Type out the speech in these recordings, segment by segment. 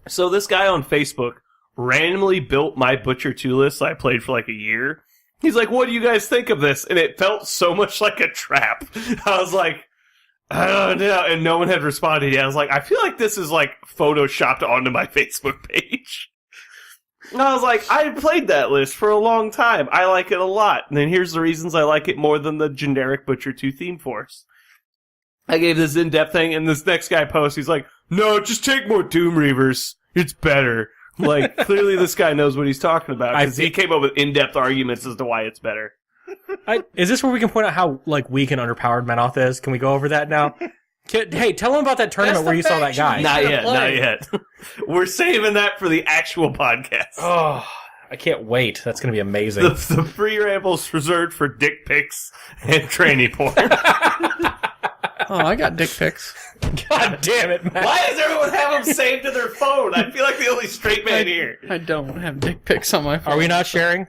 So this guy on Facebook randomly built my Butcher 2 list I played for like a year. He's like, what do you guys think of this? And it felt so much like a trap. I was like, I don't know. And no one had responded yet. I was like, I feel like this is like photoshopped onto my Facebook page. And I was like, I played that list for a long time. I like it a lot. And then here's the reasons I like it more than the generic Butcher 2 theme force. I gave this in-depth thing, and this next guy posts, he's like, no, just take more Doom Reavers. It's better. Like, clearly this guy knows what he's talking about, because he came up with in-depth arguments as to why it's better. Is this where we can point out how like weak and underpowered Mammoth is? Can we go over that now? Hey, tell him about that tournament where you saw that guy. Not yet. We're saving that for the actual podcast. Oh, I can't wait. That's going to be amazing. The free rambles reserved for dick pics and tranny porn. Oh, I got dick pics. God damn it, man. Why does everyone have them saved to their phone? I feel like the only straight man here. I don't have dick pics on my phone. Are we not sharing?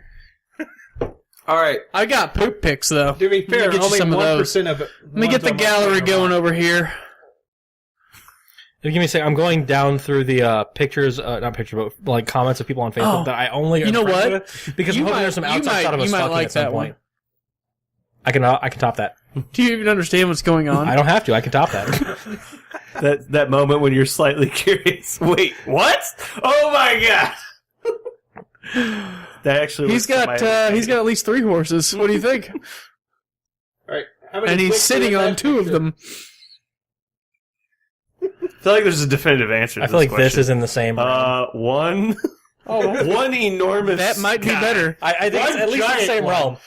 All right. I got poop pics, though. To be fair, only 1% of it. Let me get the gallery going over here. Give me a second. I'm going down through the pictures, not pictures, but like comments of people on Facebook that I only. You know what? With, because I'm hoping there's some outside shot of us fucking like at some that point. I can top that. Do you even understand what's going on? I don't have to. I can top that. that moment when you're slightly curious. Wait, what? Oh my god! That actually. He's got at least 3 horses. What do you think? All right. And he's sitting on 2 of them. I feel like there's a definitive answer to I feel like question. this is in the same realm. One enormous. That might be better. I think it's at least in the same realm.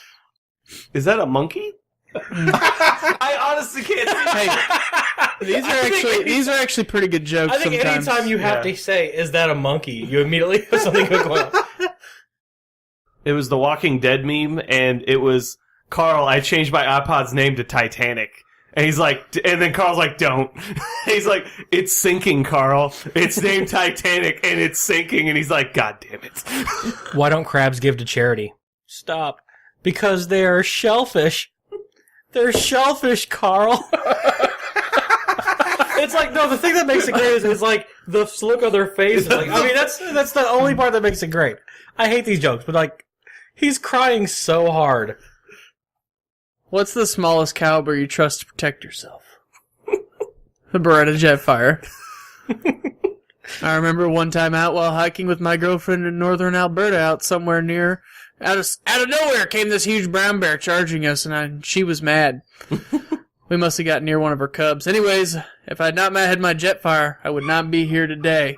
Is that a monkey? I honestly can't see. Hey, these are actually pretty good jokes. I think sometimes. anytime you have to say, "Is that a monkey?" you immediately have something good going on. It was the Walking Dead meme, and it was Carl. I changed my iPod's name to Titanic, and he's like, and then Carl's like, "Don't." He's like, "It's sinking, Carl. It's named Titanic, and it's sinking." And he's like, "God damn it!" Why don't crabs give to charity? Stop. Because they're shellfish. They're shellfish, Carl. It's like, no, the thing that makes it great is like the look on their face. Like, I mean, that's the only part that makes it great. I hate these jokes, but like, he's crying so hard. What's the smallest caliber you trust to protect yourself? The Beretta Jetfire. I remember one time out while hiking with my girlfriend in northern Alberta, out somewhere near. Out of nowhere came this huge brown bear charging us, and she was mad. We must have got near one of her cubs. Anyways, if I had not had my Jetfire, I would not be here today.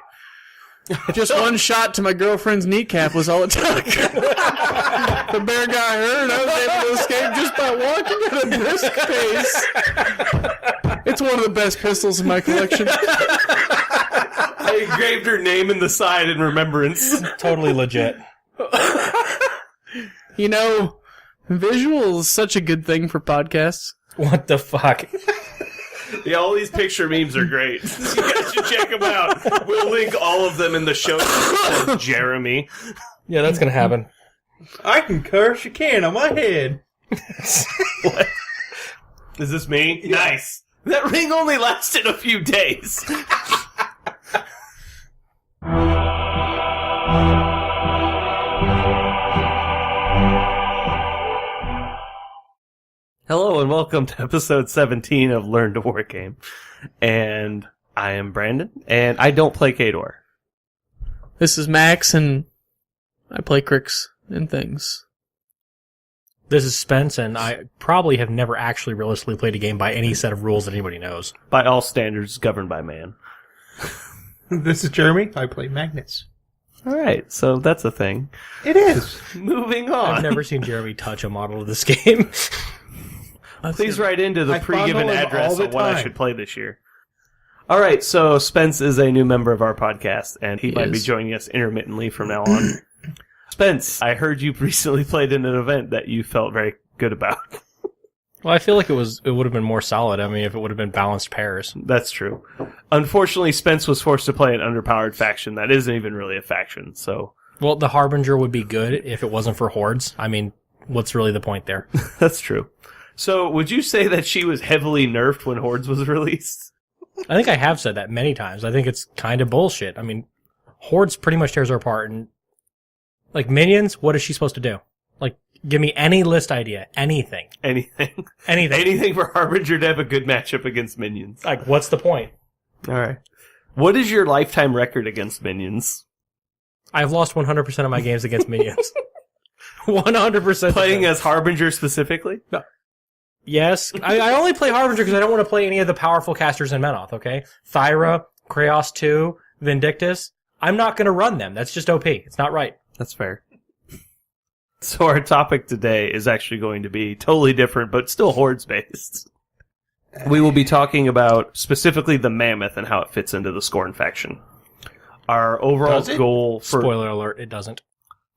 Just one shot to my girlfriend's kneecap was all it took. The bear got hurt, and I was able to escape just by walking at a brisk pace. It's one of the best pistols in my collection. I engraved her name in the side in remembrance. Totally legit. You know, visual is such a good thing for podcasts. What the fuck? Yeah, all these picture memes are great. You guys should check them out. We'll link all of them in the show notes. Jeremey. Yeah, that's gonna happen. I can curse a can on my head. What? Is this me? Yeah. Nice. That ring only lasted a few days. Hello and welcome to episode 17 of Learn to Wargame. And I am Brandon, and I don't play Khador. This is Max, and I play Crix and things. This is Spence, and I probably have never actually realistically played a game by any set of rules that anybody knows. By all standards, governed by man. This is Jeremy. I play Magnets. Alright, so that's a thing. It is. Moving on. I've never seen Jeremy touch a model of this game. Please write into the pre-given fondle him address all the of what I time. should play this year. All right, so Spence is a new member of our podcast, and he might be joining us intermittently from now on. Spence, I heard you recently played in an event that you felt very good about. Well, I feel like it would have been more solid. I mean, if it would have been balanced pairs. That's true. Unfortunately, Spence was forced to play an underpowered faction that isn't even really a faction, so... Well, the Harbinger would be good if it wasn't for hordes. I mean, what's really the point there? That's true. So, would you say that she was heavily nerfed when Hordes was released? I think I have said that many times. I think it's kind of bullshit. I mean, Hordes pretty much tears her apart. And like minions, what is she supposed to do? Like, give me any list idea. Anything. Anything. Anything. Anything for Harbinger to have a good matchup against minions. Like, what's the point? All right. What is your lifetime record against minions? I've lost 100% of my games against minions. 100%. Playing as Harbinger specifically? No. Yes. I only play Harbinger because I don't want to play any of the powerful casters in Mammoth, okay? Thyra, Kraos 2, Vindictus. I'm not going to run them. That's just OP. It's not right. That's fair. So our topic today is actually going to be totally different, but still Hordes-based. We will be talking about specifically the Mammoth and how it fits into the Scorn faction. Our overall goal for... Spoiler alert, it doesn't.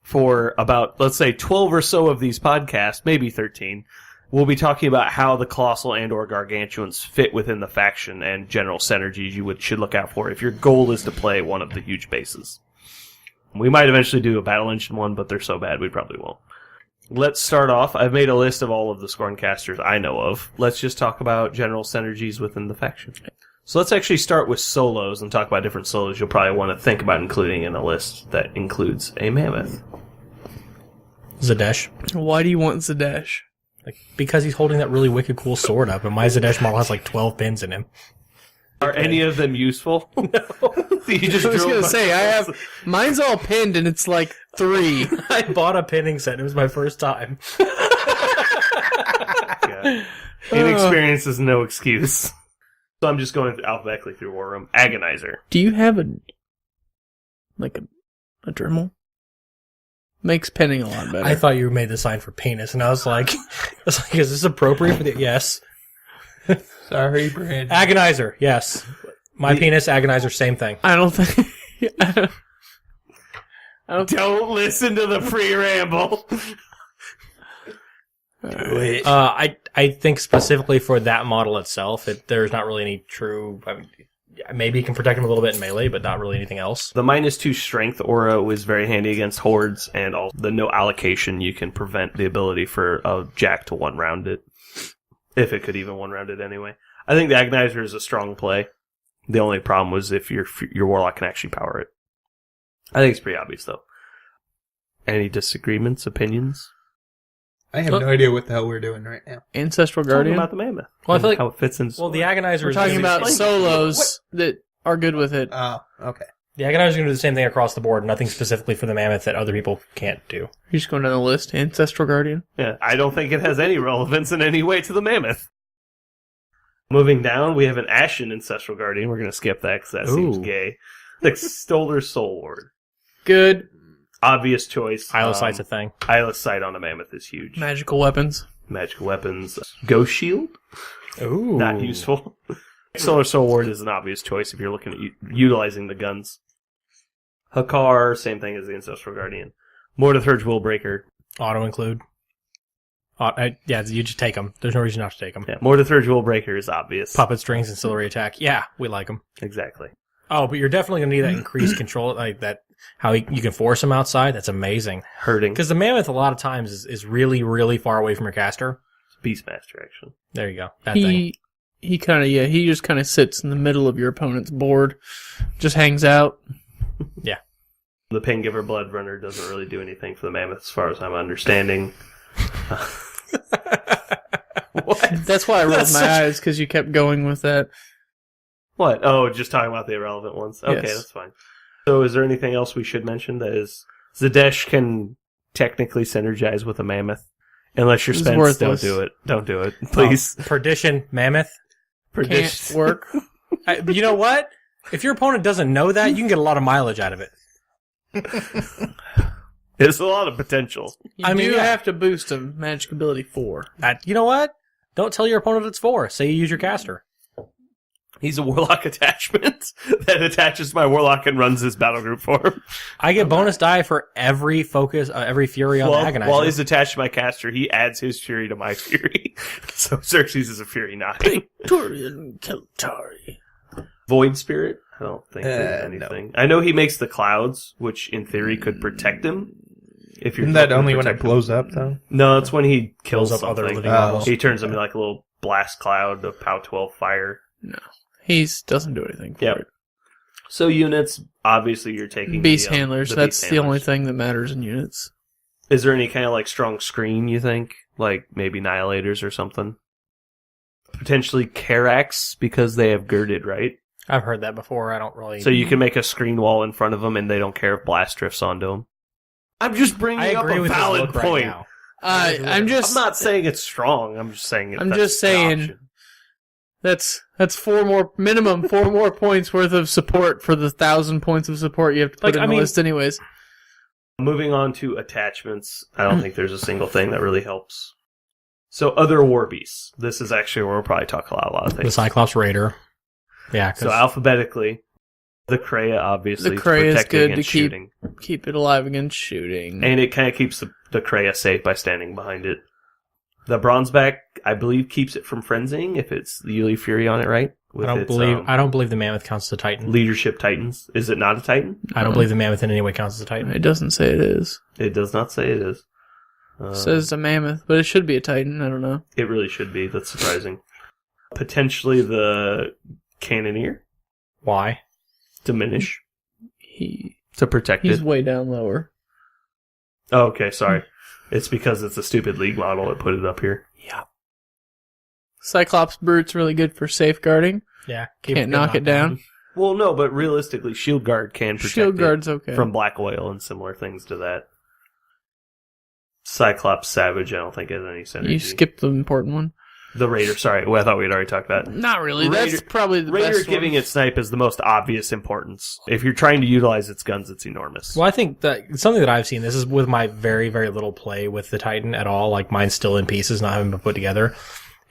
For about, let's say, 12 or so of these podcasts, maybe 13, we'll be talking about how the Colossal and or Gargantuans fit within the faction and general synergies you should look out for if your goal is to play one of the huge bases. We might eventually do a Battle Engine one, but they're so bad we probably won't. Let's start off. I've made a list of all of the Scorn casters I know of. Let's just talk about general synergies within the faction. So let's actually start with solos and talk about different solos you'll probably want to think about including in a list that includes a Mammoth. Zadesh. Why do you want Zadesh? Like, because he's holding that really wicked cool sword up, and my Zadesh model has like 12 pins in him. Are any of them useful? No. You just I was drew going a to say, mine's all pinned and it's like 3. I bought a pinning set. It was my first time. Yeah. Inexperience is no excuse. So I'm just going alphabetically through War Room. Agonizer. Do you have a Dremel? Makes pinning a lot better. I thought you made the sign for penis, and I was like, is this appropriate for the... Yes. Sorry, Brandon. Agonizer, yes. My penis, Agonizer, same thing. I don't think... Don't listen to the pre-ramble. I think specifically for that model itself, there's not really any true... I mean, maybe you can protect him a little bit in melee, but not really anything else. The -2 strength aura is very handy against hordes, and all the no allocation, you can prevent the ability for a Jack to one-round it. If it could even one-round it anyway. I think the Agonizer is a strong play. The only problem was if your Warlock can actually power it. I think it's pretty obvious, though. Any disagreements, opinions? I have no idea what the hell we're doing right now. Ancestral Talking Guardian? about the Mammoth. Well, I feel like... how it fits in. Well, the Agonizer We're is... talking about explain- solos that are good with it. Oh, okay. The Agonizer is going to do the same thing across the board. Nothing specifically for the Mammoth that other people can't do. You're just going down the list. Ancestral Guardian? Yeah, I don't think it has any relevance in any way to the Mammoth. Moving down, we have an Ashen Ancestral Guardian. We're going to skip that because that seems gay. The Stolder Soul Ward. Good. Obvious choice. Isle of Sight's a thing. Isle of Sight on a Mammoth is huge. Magical weapons. Magical weapons. Ghost Shield? Ooh. Not useful. Solar Soul Ward is an obvious choice if you're looking at utilizing the guns. Hakar, same thing as the Ancestral Guardian. Mortithurge Willbreaker. Auto include. Yeah, you just take them. There's no reason not to take them. Yeah, Mortithurge Willbreaker is obvious. Puppet Strings, Ancillary Attack. Yeah, we like them. Exactly. Oh, but you're definitely going to need that increased control, like that, how you can force them outside. That's amazing. Hurting. Because the Mammoth, a lot of times, is really, really far away from your caster. Beastmaster, actually. There you go. That thing. He kind of, he just kind of sits in the middle of your opponent's board. Just hangs out. Yeah. The Paingiver Blood Runner doesn't really do anything for the Mammoth, as far as I'm understanding. What? That's why I rolled my eyes, because you kept going with that. What? Oh, just talking about the irrelevant ones. Okay, Yes. that's fine. So is there anything else we should mention? That is, Zadesh can technically synergize with a Mammoth. Unless you're It's Spence, worthless. don't do it. Don't do it. Please. Perdition, Mammoth. Can't work. You know what? If your opponent doesn't know that, you can get a lot of mileage out of it. There's a lot of potential. You I mean, do yeah. have to boost him. Magic ability 4. You know what? Don't tell your opponent it's 4. Say you use your caster. He's a Warlock attachment that attaches my Warlock and runs his battle group for him. I get bonus die for every focus, every Fury on the Agonizer. While he's attached to my caster, he adds his Fury to my Fury. So Xerxes is a Fury 9. Victorian Keltari. Void Spirit? I don't think there's anything. I know he makes the clouds, which in theory could protect him. If you're Isn't that looking to only when it protect him. blows up, though? No, it's when he kills Up something. other living Oh. models. He turns them into like a little blast cloud of POW 12 fire. He doesn't do anything for Yep. it. So units, obviously you're taking Beast the, handlers. the That's beast the only handlers. thing that matters in units. Is there any kind of like strong screen, you think? Like maybe Annihilators or something? Potentially Karax because they have girded, right? I've heard that before. I don't really. So you can make a screen wall in front of them and they don't care if blast drifts onto them. I'm just bringing I up agree a with valid this look point. right now. I'm not saying it's strong. I'm just saying I'm that's just the saying- option. That's minimum 4 more points worth of support for the 1,000 points of support you have to put in the list anyways. Moving on to attachments, I don't think there's a single thing that really helps. So other war beasts. This is actually where we'll probably talk a lot of The things. Cyclops Raider. Yeah. So alphabetically, the Kreia obviously The to Kreia is protect good to against keep- shooting. Keep it alive against shooting. And it kind of keeps the Kreia safe by standing behind it. The Bronzeback, I believe, keeps it from frenzying if it's the Yuli Fury on it, right? I don't believe the Mammoth counts as a Titan. Leadership Titans. Is it not a Titan? I don't believe the Mammoth in any way counts as a Titan. It doesn't say it is. It does not say it is. It says it's a mammoth, but it should be a titan. I don't know. It really should be. That's surprising. Potentially the Cannoneer. Why? Diminish. To protect He's it. way down lower. Oh, okay, sorry. It's because it's a stupid League model that put it up here. Yeah. Cyclops Brute's really good for safeguarding. Yeah. Can't knock it down. Well, no, but realistically, Shield Guard can protect Shield it Guard's okay. from black oil and similar things to that. Cyclops Savage, I don't think has any synergy. You skipped the important one. The Raider, sorry. Well, I thought we'd already talked about it. Not really. Raider- That's probably the Raider best giving one. it snipe is the most obvious importance. If you're trying to utilize its guns, it's enormous. Well, I think that something that I've seen, this is with my very, very little play with the Titan at all. Like mine's still in pieces, not having been put together.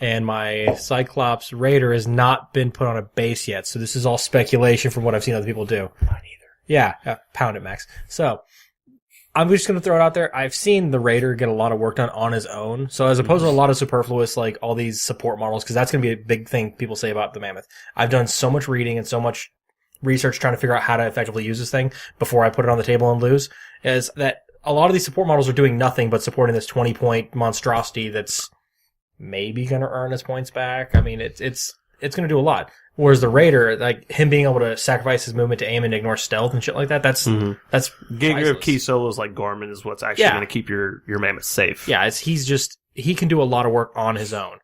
And my Cyclops Raider has not been put on a base yet. So this is all speculation from what I've seen other people do. Not either. Yeah. Pound it, Max. So I'm just going to throw it out there. I've seen the Raider get a lot of work done on his own. So as opposed to a lot of superfluous, like all these support models, because that's going to be a big thing people say about the Mammoth. I've done so much reading and so much research trying to figure out how to effectively use this thing before I put it on the table and lose, is that a lot of these support models are doing nothing but supporting this 20-point monstrosity that's maybe going to earn its points back. I mean, it's going to do a lot. Whereas the Raider, like him being able to sacrifice his movement to aim and ignore stealth and shit like that, that's Getting rid of priceless. key solos like Gorman is what's actually going to keep your Mammoth safe. Yeah, he can do a lot of work on his own.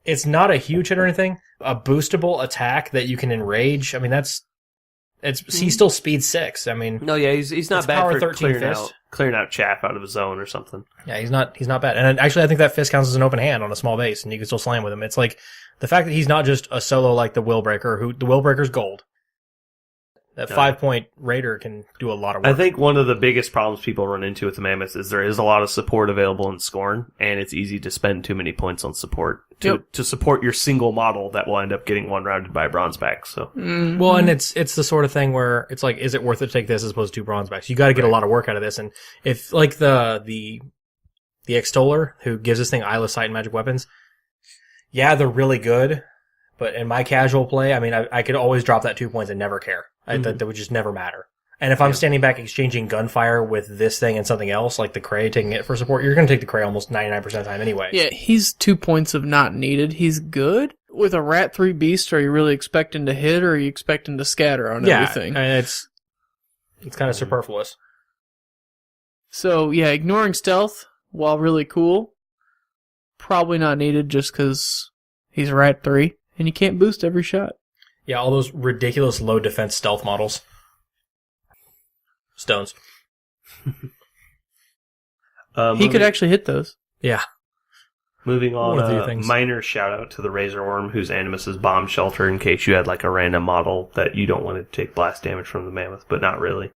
It's not a huge hit or anything. A boostable attack that you can enrage. I mean, he's still speed 6. I mean, No, yeah, he's not It's bad power for 13 fist. clearing out chaff out of his zone or something. yeah, he's not bad. And actually, I think that fist counts as an open hand on a small base, and you can still slam with him. It's like the fact that he's not just a solo like the Willbreaker, who the Willbreaker's gold. That 5-point Raider can do a lot of work. I think one of the biggest problems people run into with the Mammoth is there is a lot of support available in Scorn, and it's easy to spend too many points on support to support your single model that will end up getting one-rounded by a Bronzeback. So Well, and it's the sort of thing where it's like, is it worth it to take this as opposed to 2 Bronzebacks? You got to get a lot of work out of this, and if like the Extoller who gives this thing eyeless sight and magic weapons, yeah, they're really good, but in my casual play, I mean, I could always drop that 2 points and never care. That would just never matter. And if I'm standing back exchanging gunfire with this thing and something else, like the Cray taking it for support, you're going to take the Cray almost 99% of the time anyway. Yeah, he's 2 points of not needed. He's good. With a Rat 3 Beast, are you really expecting to hit, or are you expecting to scatter on everything? And it's kind of superfluous. So, yeah, ignoring stealth, while really cool, probably not needed just because he's a Rat 3, and you can't boost every shot. Yeah, all those ridiculous low defense stealth models. Stones. He could actually hit those. Yeah. Moving on, One of the things. minor shout out to the Razor Worm, whose Animus is Bomb Shelter, in case you had like a random model that you don't want to take blast damage from the Mammoth, but not really.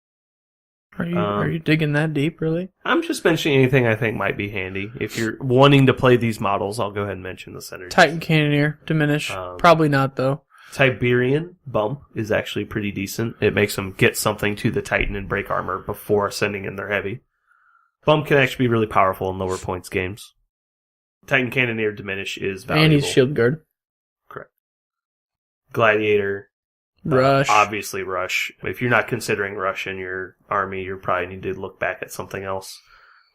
Are you digging that deep, really? I'm just mentioning anything I think might be handy. If you're wanting to play these models, I'll go ahead and mention the center. Titan Cannoneer, diminish. Probably not, though. Tiberian Bump is actually pretty decent. It makes them get something to the Titan and break armor before sending in their heavy. Bump can actually be really powerful in lower points games. Titan Cannoneer Diminish is valuable. And he's Shield Guard. Correct. Gladiator. Rush. Obviously Rush. If you're not considering Rush in your army, you probably need to look back at something else.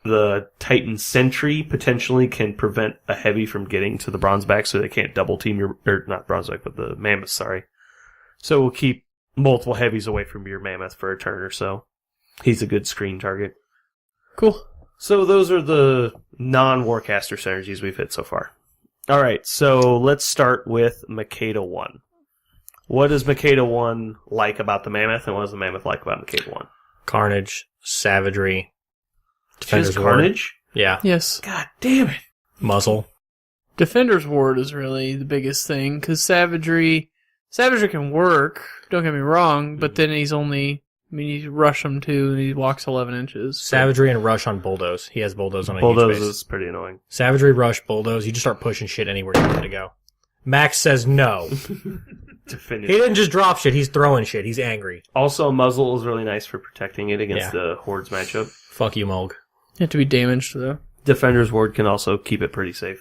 The Titan Sentry potentially can prevent a heavy from getting to the Bronzeback, so they can't double team your, or not Bronzeback, but the Mammoth, sorry. So we'll keep multiple heavies away from your mammoth for a turn or so. He's a good screen target. Cool. So those are the non-Warcaster synergies we've hit so far. Alright, so let's start with Makeda 1. What does Makeda 1 like about the mammoth, and what does the mammoth like about Makeda 1? Carnage, savagery, She has Defender's Ward. Carnage? Yeah, Yes. God damn it. muzzle. Defender's Ward is really the biggest thing, because Savagery can work, don't get me wrong, but then you rush him too, and he walks 11 inches. So. Savagery and rush on bulldoze. He has bulldoze on a Bulldoze huge base. is pretty annoying. Savagery, rush, bulldoze. You just start pushing shit anywhere you want it to go. Max says no. To finish. He didn't just drop shit. He's throwing shit. He's angry. Also, muzzle is really nice for protecting it against Yeah. the Hordes matchup. Fuck you, Mulg. You have to be damaged, though. Defender's Ward can also keep it pretty safe.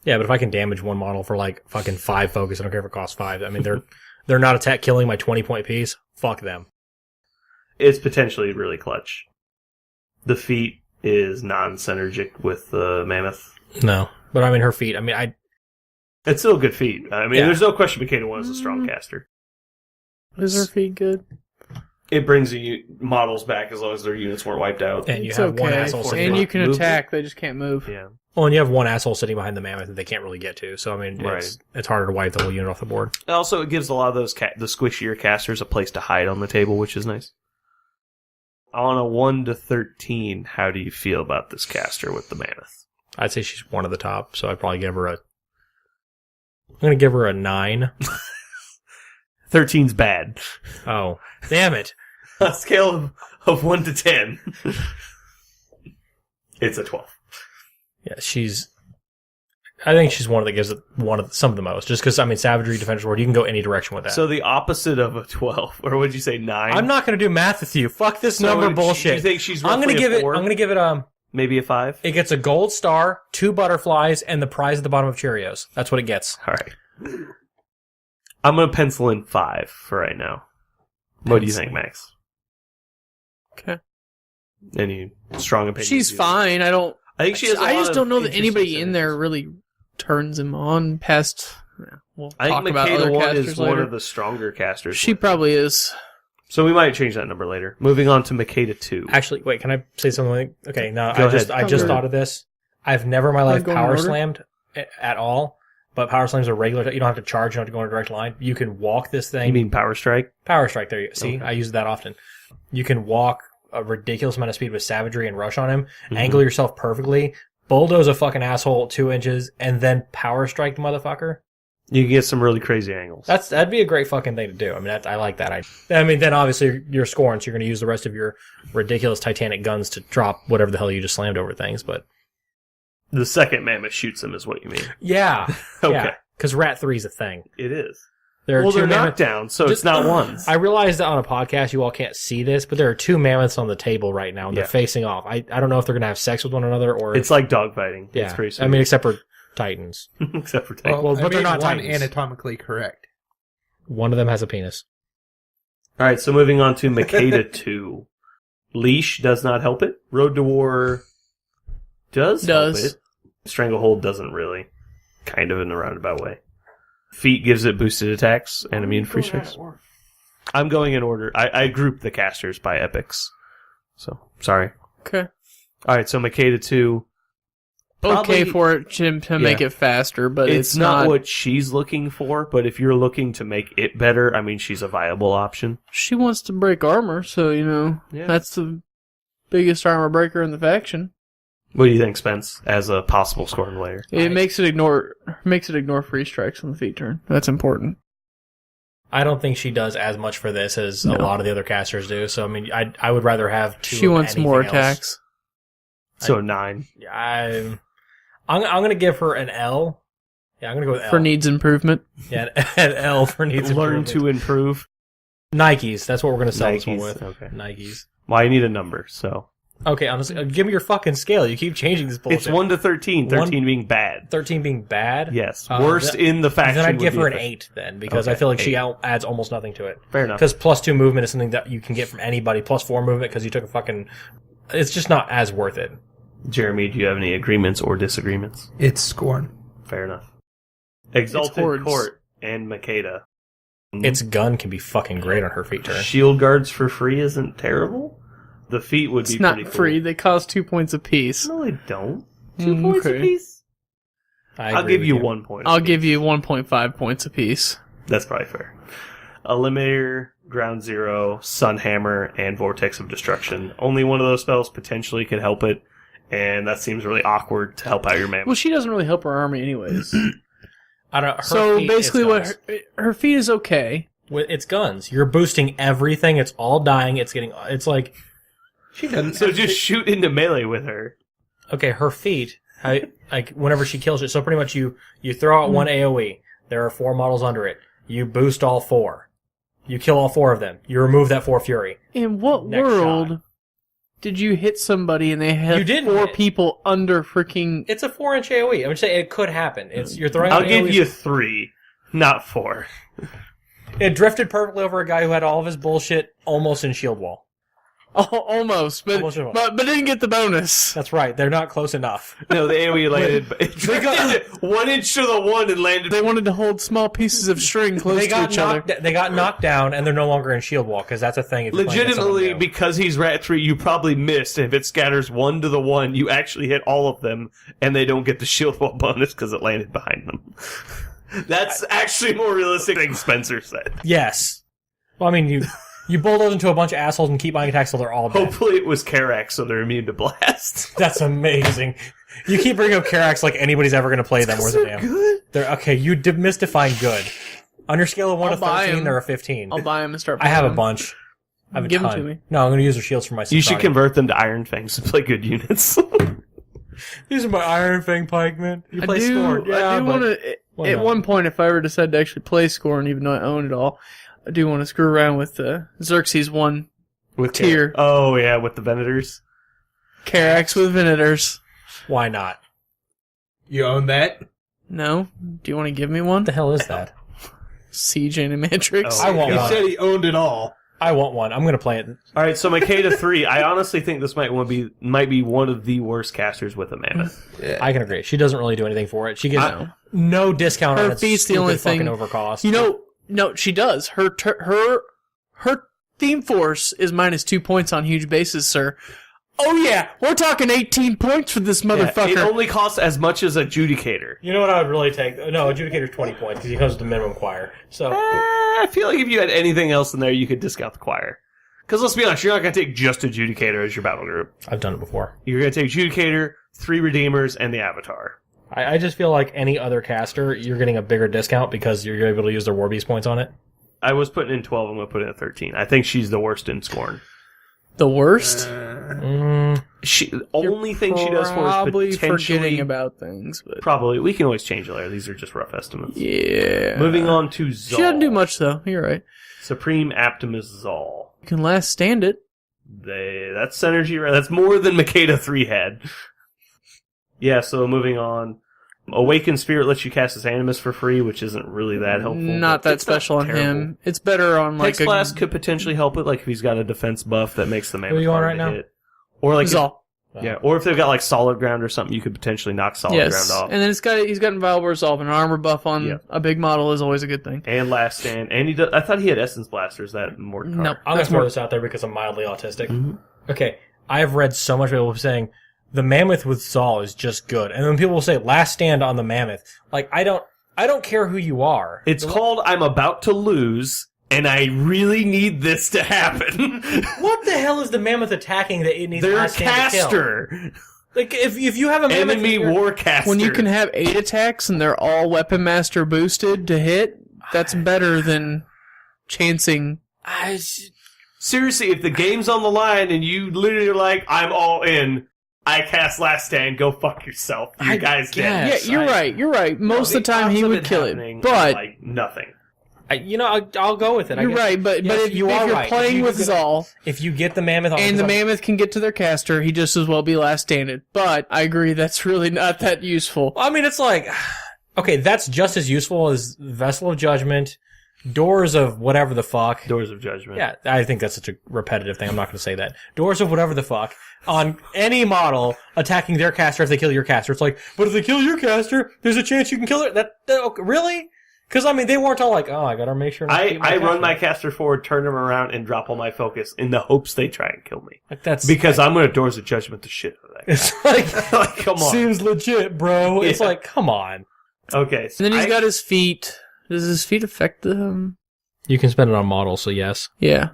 Yeah, but if I can damage one model for like fucking 5 focus, I don't care if it costs 5. I mean, they're not attack killing my 20-point piece. Fuck them. It's potentially really clutch. The feat is non-synergic with the mammoth. No, but I mean her feet. I mean, It's still a good feat. I mean, Yeah. there's no question Makeda 1 is a strong caster. Is her feet good? It brings the models back as long as their units weren't wiped out. and you It's have one okay. asshole sitting. And behind- you can Move attack, they just can't move. Yeah. Well, and you have one asshole sitting behind the mammoth that they can't really get to. So I mean, Right. it's harder to wipe the whole unit off the board. Also, it gives a lot of those the squishier casters a place to hide on the table, which is nice. On a 1 to 13, how do you feel about this caster with the mammoth? I'd say she's one of the top, so I'd probably give her a. I'm gonna give her a 9. 13's bad. Oh, damn it! On a scale of 1 to 10, it's a 12. Yeah, I think she's one of that gives it some of the most. Just because I mean, savagery, defender's ward, you can go any direction with that. So the opposite of a 12, or would you say 9? I'm not gonna do math with you. Fuck this So number do bullshit. you think she's I'm roughly gonna give a it. 4? I'm gonna give it Maybe a 5? It gets a gold star, 2 butterflies, and the prize at the bottom of Cheerios. That's what it gets. All right. I'm going to pencil in 5 for right now. What do you think, Max? Okay. Any strong opinions? She's fine. I think she has. I just don't know that interesting anybody in synergies. there really turns him on past. Yeah, we'll I talk think about Makeda other 1 casters is later. one of the stronger casters. She with it. probably is. So we might change that number later. Moving on to Makeda 2. Actually, wait, can I say something? Okay, no, Go I just ahead. thought of this. I've never in my life Go in power order? slammed at all, but power slams are regular. You don't have to charge, you don't have to go in a direct line. You can walk this thing. You mean Power Strike? Power strike, there you go. See, Okay. I use that often. You can walk a ridiculous amount of speed with savagery and rush on him, Mhm. angle yourself perfectly, bulldoze a fucking asshole 2 inches, and then power strike the motherfucker. You can get some really crazy angles. That'd be a great fucking thing to do. I mean, I like that. I mean, then obviously you're scoring, so you're going to use the rest of your ridiculous Titanic guns to drop whatever the hell you just slammed over things. But The second mammoth shoots him, is what you mean. yeah, Okay. because Rat 3 is a thing. It is. There are Well, 2 they're mammoths. knockdowns, so it's Just- not ones. I realize that on a podcast you all can't see this, but there are 2 mammoths on the table right now, and they're Yeah. facing off. I don't know if they're going to have sex with one another or It's like dogfighting. yeah. It's pretty sweet. I mean, except for Titans. except for Tank. Well, but they're not one Titans. anatomically correct. One of them has a penis. All right, so moving on to Makeda 2. Leash does not help it. Road to War does help it. Stranglehold doesn't really. Kind of in a roundabout way. Feat gives it boosted attacks and immune free strikes. I'm going in order. I grouped the casters by epics. So, sorry. Okay. All right, so Makeda 2. Okay Probably- for it to make it faster, but It's not what she's looking for, but if you're looking to make it better, I mean, she's a viable option. She wants to break armor, so Yeah. that's the biggest armor breaker in the faction. What do you think, Spence, as a possible scoring layer? It makes it ignore free strikes on the feat turn. That's important. I don't think she does as much for this as No. a lot of the other casters do. So I mean, I would rather have 2. She of wants more anything else. attacks. So 9. I'm gonna give her an L. Yeah, I'm gonna go with L. For needs improvement. Yeah, an L for needs Learn improvement. to improve. Nikes. That's what we're gonna sell this one Nikes, with. okay. Nikes. Well, I need a number, so. Okay, honestly, give me your fucking scale. You keep changing this bullshit. It's 1 to 13, 13 being bad. 13 being bad. Yes. Worst in the faction. Then I'd would give be her a an thing. 8 then, because Okay, I feel like she 8. adds almost nothing to it. Fair enough. Because +2 movement is something that you can get from anybody. +4 movement because you took a fucking. It's just not as worth it. Jeremy, do you have any agreements or disagreements? It's Scorn. Fair enough. Exalted Hordes. Court and Makeda. Its gun can be fucking great on her feat turn. Shield guards for free isn't terrible. The feet would It's be not pretty cool. free. They cost 2 points apiece. No, they don't. 2 points Okay. apiece? I I'll agree give with you 1 point. I'll give you 1.5 points apiece. That's probably fair. Eliminator, Ground Zero, Sunhammer, and Vortex of Destruction. Only one of those spells potentially could help it, and that seems really awkward to help out your man. Well, she doesn't really help her army anyways. I don't. Her So feat, basically, it's what her feat is okay. with its guns, you're boosting everything. It's all dying. It's getting. It's like She doesn't. So just shoot into melee with her. okay. Her feat, like whenever she kills it. So pretty much you throw out one AOE. There are 4 models under it. You boost all 4. You kill all 4 of them. You remove that 4 fury. In what Next world shot. did you hit somebody and they had You didn't 4 hit. people under freaking... It's a 4-inch AOE. I would say it could happen. You're throwing. I'll out give AOEs. you 3, not 4. It drifted perfectly over a guy who had all of his bullshit almost in shield wall. Oh, almost, but, Almost. but didn't get the bonus. That's right. They're not close enough. No, the AoE landed. It drifted 1 inch to the 1 and landed. They wanted to hold small pieces of string close They to got each other. they got knocked down, and they're no longer in shield wall because that's a thing. If you're playing against someone Legitimately, new. because he's Rat 3, you probably missed. And if it scatters 1 to the 1, you actually hit all of them, and they don't get the shield wall bonus because it landed behind them. That's actually more realistic than Spencer said. Yes. Well, I mean, you bulldoze into a bunch of assholes and keep buying attacks till they're all dead. Hopefully it was Karak, so they're immune to blast. That's amazing. You keep bringing up Karax like anybody's ever going to play them worth a damn. Good. They're okay. You misdefine good. On your scale of 1 I'll to buy 13, 'em. they're a 15. I'll buy them and start I have a playing bunch. I have a Give 'em ton. to me. No, I'm going to use their shields for my. You should Socrani. convert them to Iron Fangs to play good units. These are my Iron Fang pikemen. You play Scorn. Yeah, I do but- want to. why At not? one point, if I ever decide to actually play Scorn, even though I own it all, I do want to screw around with Xerxes 1 with Tier. Oh, yeah, with the Venators. Carax with Venators. Why not? You own that? No? Do you want to give me one? What the hell is that? Siege Animatrix. Oh. I want He one. said he owned it all. I want one. I'm going to play it. All right, so Makeda 3, I honestly think this might be one of the worst casters with a Mammoth. Yeah. I can agree. She doesn't really do anything for it. She gets no discount Her on its feat's the stupid only fucking thing- overcost. You know, no, she does. Her theme force is minus 2 points on huge bases, sir. Oh yeah, we're talking 18 points for this Yeah, motherfucker. it only costs as much as Adjudicator. You know what I would really take? No, Adjudicator's 20 points because he comes with the minimum choir. So I feel like if you had anything else in there, you could discount the choir. Because let's be honest, you're not going to take just Adjudicator as your battle group. I've done it before. You're going to take Adjudicator, 3 Redeemers, and the Avatar. I just feel like any other caster, you're getting a bigger discount because you're able to use their War Beast points on it. I was putting in 12, I'm going to put in 13. I think she's the worst in Scorn. The worst? The only thing she does for Probably is potentially... forgetting about things, but Probably. We can always change it later. These are just rough estimates. yeah. Moving on to Zal. She doesn't do much though. You're right. Supreme Optimus Zal. You can last stand it. That's synergy, right? That's more than Makeda 3 had. Yeah, so moving on. Awakened Spirit lets you cast his Animus for free, which isn't really that helpful. Not but that it's not special on terrible. him. It's better on like Hex Blast could potentially help it, like if he's got a defense buff that makes the Mammoth Who are you on harder right to now? hit. Or like Zal. yeah, or if they've got like Solid Ground or something, you could potentially knock Solid Yes, Ground off. and then he's got Inviolable Resolve, and an armor buff on Yeah. a big model is always a good thing. And Last Stand, and he does, I thought he had Essence Blasters that more. No. I'm going That's to throw more- this out there because I'm mildly autistic. Mhm. Okay, I've read so much people saying the Mammoth with Zal is just good. And then people will say Last Stand on the Mammoth. Like, I don't care who you are. It's called I'm About to Lose, and I really need this to happen. What the hell is the Mammoth attacking that it needs They're a Last Stand to kill? caster. Like, if you have a Mammoth... Enemy Warcaster. When you can have 8 attacks and they're all Weapon Master boosted to hit, that's better than chancing. Seriously, if the game's on the line and you literally are like, I'm all in, I cast Last Stand, go fuck yourself. You I guys dead. guess. Yeah, you're right. Most of the time he would kill it. But like nothing. I'll go with it. you're right, but Yes, if you're playing with Zal If you get the Mammoth on and the Zal- Mammoth can get to their caster, he just as well be last standed. But I agree that's really not that useful. I mean, it's like... Okay, that's just as useful as Vessel of Judgment, Doors of whatever the fuck. Doors of Judgment. Yeah, I think that's such a repetitive thing. I'm not going to say that. Doors of whatever the fuck on any model attacking their caster if they kill your caster. It's like, but if they kill your caster, there's a chance you can kill it. Okay, really? Because, I mean, they weren't all like, oh, I gotta make sure not to keep I run my caster. caster forward, turn them around, and drop all my focus in the hopes they try and kill me. Like, that's... Because I'm going to Doors of Judgment the shit out of that guy. It's like... Like, come on. Seems legit, bro. It's Yeah. like, come on. Okay. So And then he's got his feet. Does his feet affect him? You can spend it on models, so yes. Yeah.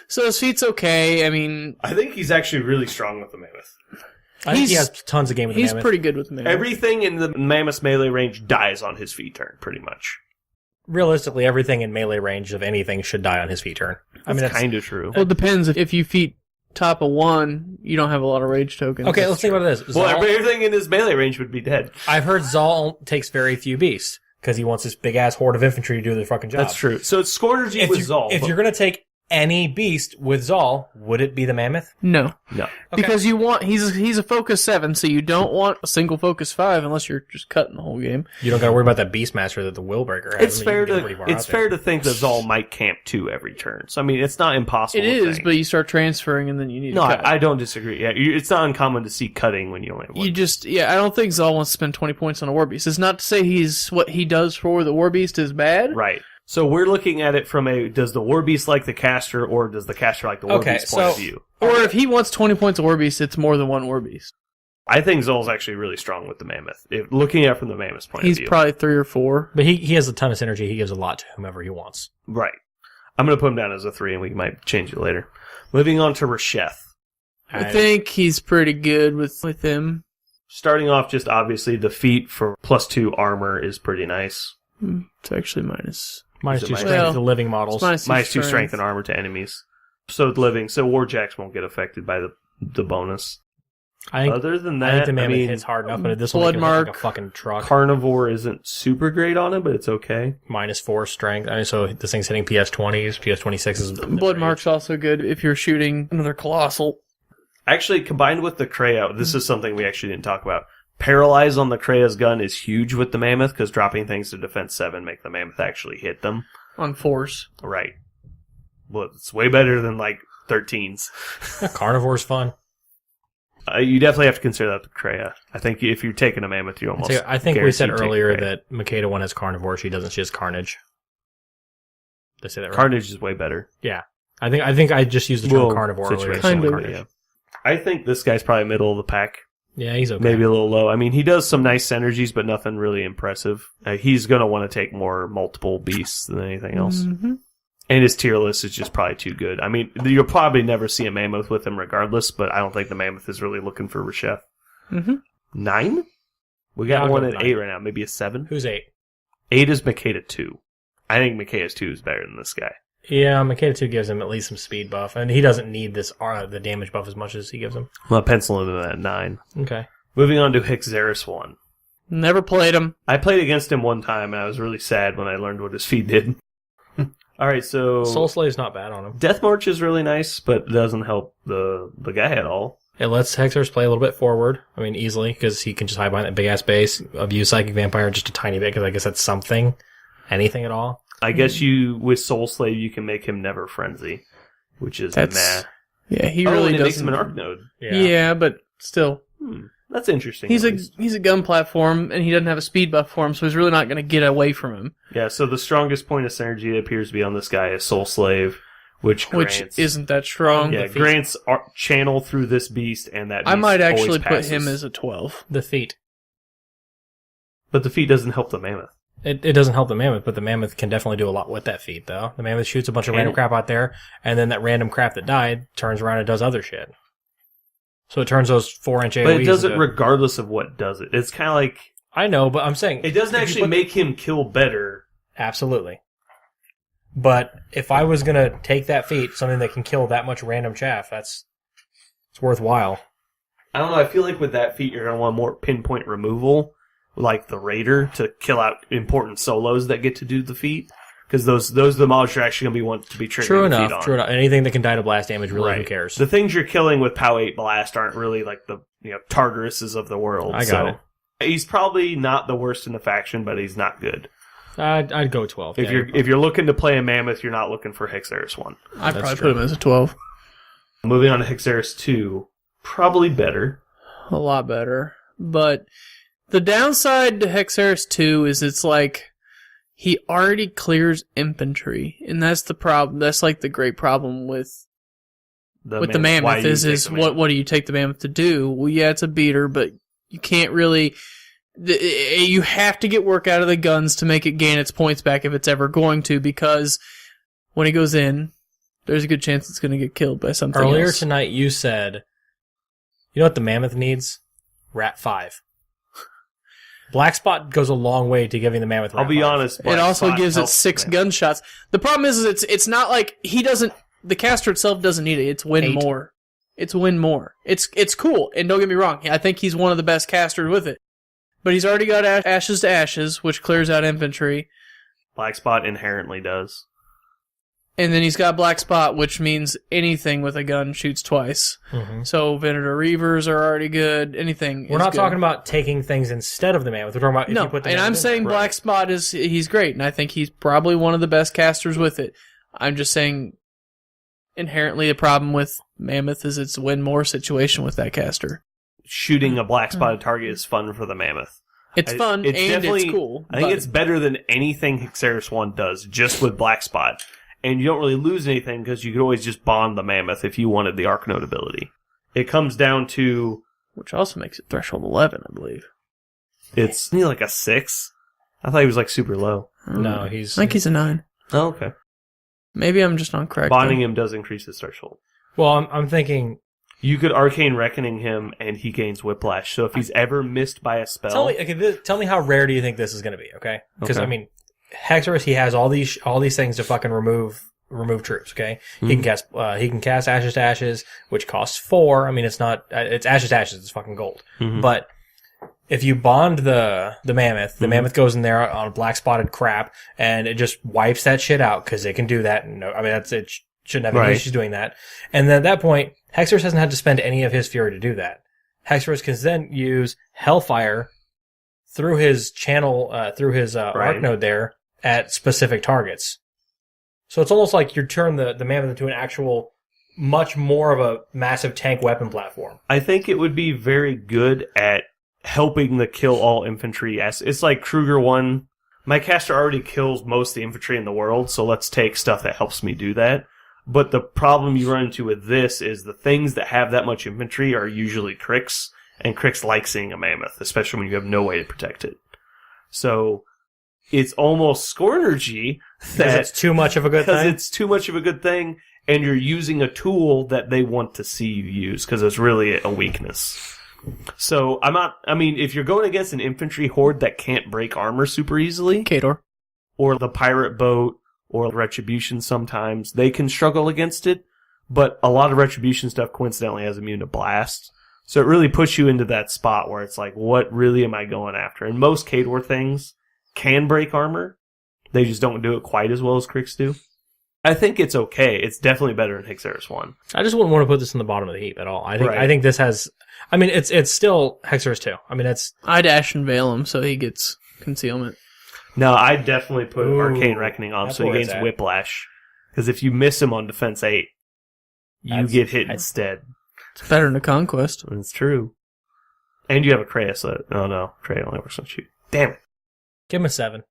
So his feet's okay. I mean, I think he's actually really strong with the Mammoth. I think he He's- has tons of game with the he's Mammoth. pretty good with me. Everything in the Mammoth's melee range dies on his feet turn, pretty much. Realistically, everything in melee range of anything should die on his feet turn. I mean, That's that's... kind of true. Well, it depends. If you feet top of 1, you don't have a lot of rage tokens. Okay, let's think about this. Well, Zal, everything in his melee range would be dead. I've heard Zal takes very few beasts because he wants this big-ass horde of infantry to do the fucking job. That's true. So it's Scornergy If, with you, Zal. if but- you're going to take any beast with Zal, would it be the Mammoth? No. No. Okay. Because you want he's a focus 7, so you don't want a single focus 5 unless you're just cutting the whole game. You don't got to worry about that Beastmaster that the Willbreaker has. It's fair to think that Zal might camp 2 every turn. So I mean, it's not impossible. It to is, think. but you start transferring and then you need no, to cut. I don't disagree. Yeah, it's not uncommon to see cutting when you only have one. You just, I don't think Zal wants to spend 20 points on a War Beast. It's not to say what he does for the War Beast is bad. Right. So we're looking at it from does the War Beast like the caster, or does the caster like the War Beast point of view? Or if he wants 20 points of War Beast, it's more than one War Beast. I think Zol's actually really strong with the Mammoth. Looking at it from the Mammoth's point of He's view. probably 3 or 4. But he has a ton of synergy. He gives a lot to whomever he wants. Right. I'm going to put him down as a 3, and we might change it later. Moving on to Resheth. I think he's pretty good with him. Starting off, just obviously, the feat for +2 armor is pretty nice. It's actually minus. Minus Is it 2 minus- strength Well, to living models. Minus 2 strength and armor to enemies. So Warjacks won't get affected by the bonus. I think, Other than I think that, the Mammoth mean, hits hard enough, but this will Blood make him look like Mark. a fucking truck. Carnivore isn't super great on it, but it's okay. Minus 4 strength. I mean, so this thing's hitting PS20s, PS26s. Blood Mark's also good if you're shooting another Colossal. Actually, combined with the Kreia, this is something we actually didn't talk about. Paralyze on the Kreia's gun is huge with the Mammoth, because dropping things to defense 7 make the Mammoth actually hit them. On force. Right. Well, it's way better than, 13s. Carnivore's fun. You definitely have to consider that the Kreia. I think if you're taking a Mammoth, you almost I think we said guaranteed take earlier Kreia. that Makeda 1 has Carnivore. She doesn't. She has Carnage. Did I say that right? Carnage is way better. Yeah. I think I just used the term Well, Carnivore earlier. situation. Kind of. Carnage. Yeah. I think this guy's probably middle of the pack. Yeah, he's okay. Maybe a little low. I mean, he does some nice synergies, but nothing really impressive. He's going to want to take more multiple beasts than anything else. Mm-hmm. And his tier list is just probably too good. I mean, you'll probably never see a Mammoth with him regardless, but I don't think the Mammoth is really looking for Resheth. Mm-hmm. 9? We Yeah, got I'll one go at 9. 8 right now, maybe a 7? Who's 8? 8 is Makeda 2. I think Makeda's 2 is better than this guy. Yeah, Makeda 2 gives him at least some speed buff, and he doesn't need this the damage buff as much as he gives him. Well, pencil him at 9. Okay. Moving on to Hixeris 1. Never played him. I played against him one time, and I was really sad when I learned what his feat did. Alright, so Soul Slave's not bad on him. Death March is really nice, but doesn't help the guy at all. It lets Hexers play a little bit forward. I mean, easily, because he can just hide behind that big-ass base, abuse Psychic Vampire just a tiny bit, because I guess that's something. Anything at all. I guess with Soul Slave, you can make him Never Frenzy, which is That's meh. Yeah, he Oh, really and it doesn't. makes him an Arc Node. Yeah, but still. That's interesting. He's at a least. gun platform, and he doesn't have a speed buff for him, so he's really not going to get away from him. Yeah, so the strongest point of synergy that appears to be on this guy is Soul Slave, which grants... Which isn't that strong. Yeah, grants channel through this beast, and that beast I might always actually put passes. him as a 12. The feat. But the feat doesn't help the Mammoth. It doesn't help the Mammoth, but the Mammoth can definitely do a lot with that feat, though. The Mammoth shoots a bunch of Can random it? crap out there, and then that random crap that died turns around and does other shit. So it turns those 4-inch AoEs But it does it into... regardless of what does it. It's kind of like... I know, but I'm saying... It doesn't if you actually put- make him kill better. Absolutely. But if I was going to take that feat, something that can kill that much random chaff, it's worthwhile. I don't know, I feel like with that feat, you're going to want more pinpoint removal, like the Raider, to kill out important solos that get to do the feat. Because those are the models you're actually going to be want to be triggering True the feat enough, on. true enough. Anything that can die to blast damage, really, who Right. cares? The things you're killing with POW 8 Blast aren't really like the Tartaruses of the world. I got it. He's probably not the worst in the faction, but he's not good. I'd go 12. If yeah, you're looking to play a Mammoth, you're not looking for Hexeris 1. I'd That's probably true. put him as a 12. Moving on to Hexeris 2, probably better. A lot better. But the downside to Hexeris 2 is it's like he already clears infantry, and that's the problem. That's like the great problem with the Mammoth Why you is take the Mammoth. what do you take the Mammoth to do? Well, yeah, it's a beater, but you can't really. You have to get work out of the guns to make it gain its points back if it's ever going to, because when he goes in, there's a good chance it's going to get killed by something Earlier else. tonight, you said, you know what the Mammoth needs? Rat 5. Black Spot goes a long way to giving the Mammoth Rat I'll be 5. honest. It Black also Spot gives it helps 6 the gunshots. The problem is it's not like he doesn't. The caster itself doesn't need it. It's win 8. more. It's win more. It's cool, and don't get me wrong. I think he's one of the best casters with it. But he's already got Ashes to Ashes, which clears out infantry. Black Spot inherently does. And then he's got Black Spot, which means anything with a gun shoots twice. Mm-hmm. So Venator Reavers are already good. Anything. We're not talking about taking things instead of the Mammoth. We're talking about if No, you put the and Mammoth I'm in saying there. Black Spot he's great, and I think he's probably one of the best casters with it. I'm just saying inherently the problem with Mammoth is it's a win more situation with that caster. Shooting a black spotted target is fun for the Mammoth. It's fun and definitely- it's cool. I think but- it's better than anything Hexeris 1 does, just with Black Spot. And you don't really lose anything because you could always just bond the Mammoth if you wanted the Arknote ability. It comes down to, which also makes it threshold 11, I believe. it's only like a 6. I thought he was like super low. No, I he's... think he's a 9. Oh, okay. Maybe I'm just on correct. Bonding him does increase his threshold. Well, I'm thinking... You could Arcane Reckoning him and he gains Whiplash. So if he's ever missed by a spell... Tell me how rare do you think this is going to be, okay? Because, Okay. I mean, Hexeris, he has all these things to fucking remove troops, okay? He can cast Ashes to Ashes, which costs 4. I mean, it's not... it's Ashes to Ashes. It's fucking gold. Mhm. But if you bond the Mammoth, the Mammoth goes in there on black spotted crap, and it just wipes that shit out, because it can do that. No, I mean, it shouldn't have any Right. issues doing that. And then at that point, Hexeris hasn't had to spend any of his fury to do that. Hexeris can then use Hellfire through his channel, through his arc node there at specific targets. So it's almost like you turn the Mammoth into an actual, much more of a massive tank weapon platform. I think it would be very good at helping the kill all infantry. It's like Kruger 1. My caster already kills most of the infantry in the world, so let's take stuff that helps me do that. But the problem you run into with this is the things that have that much infantry are usually Crix, and Crix like seeing a Mammoth, especially when you have no way to protect it. So it's almost Scornergy Because it's too much of a good because thing. it's too much of a good thing, and you're using a tool that they want to see you use because it's really a weakness. So if you're going against an infantry horde that can't break armor super easily, Kador. or the pirate boat, or Retribution sometimes, they can struggle against it, but a lot of Retribution stuff coincidentally has immune to blast. So it really puts you into that spot where it's like, what really am I going after? And most Kador things can break armor. They just don't do it quite as well as Crix do. I think it's okay. It's definitely better than Hexeris 1. I just wouldn't want to put this in the bottom of the heap at all. I Right. think this has... I mean, it's still Hexeris 2. I mean, it's... I'd Ashen Veil him so he gets concealment. No, I definitely put Ooh, Arcane Reckoning on that's so he where it's gains at. Whiplash. Because if you miss him on Defense 8, you That's- get hit instead. It's better than a Conquest. It's true. And you have a Kreia, so... Oh no, Kreia only works on shoot. Damn it. Give him a 7.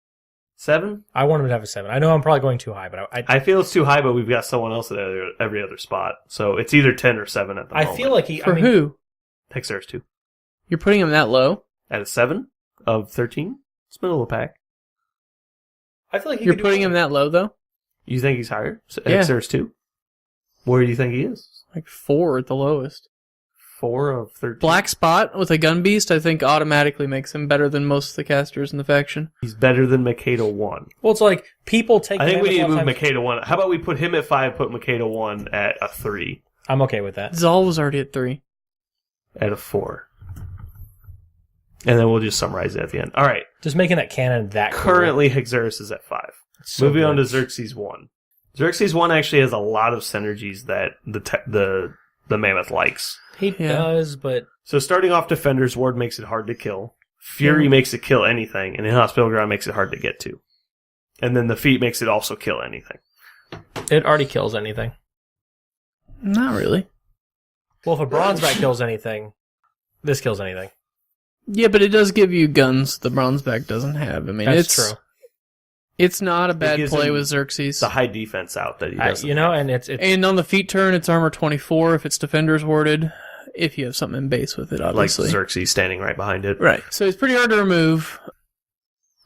7? I want him to have a 7. I know I'm probably going too high, but I feel it's too high, but we've got someone else at every other spot. So it's either 10 or 7 at the moment. feel like he... For I mean, who? Hexeris 2. You're putting him that low? At a 7 of 13? It's middle of the pack. I feel like he You're could do putting more. him that low, though? You think he's higher? Yeah. Hexeris 2? Where do you think he is? Like 4 at the lowest. 4 of 13? Black Spot with a Gun Beast, I think, automatically makes him better than most of the casters in the faction. He's better than Makeda 1. Well, it's like, people take... I think we need to move Mammoth Makeda 1. How about we put him at 5, put Makeda 1 at a 3, I'm okay with that. Zal was already at 3. at a 4. And then we'll just summarize it at the end. All right. Just making that canon that cool. Currently, Hexeris is at 5. So Moving on to good. Xerxes 1. Xerxes 1 actually has a lot of synergies that the Mammoth likes. He Yeah. does, but... So starting off, Defender's Ward makes it hard to kill. Fury makes it kill anything, and Inhospitable Ground makes it hard to get to. And then the Feat makes it also kill anything. It already kills anything. Not really. Well, if a bronze back kills anything, this kills anything. Yeah, but it does give you guns the Bronzeback doesn't have. I mean, That's it's true. It's not a bad gives play him with Xerxes. the high defense out that he doesn't. and it's And on the feet turn, it's armor 24 if it's defender's warded. If you have something in base with it, like obviously. Xerxes standing right behind it. Right. So it's pretty hard to remove.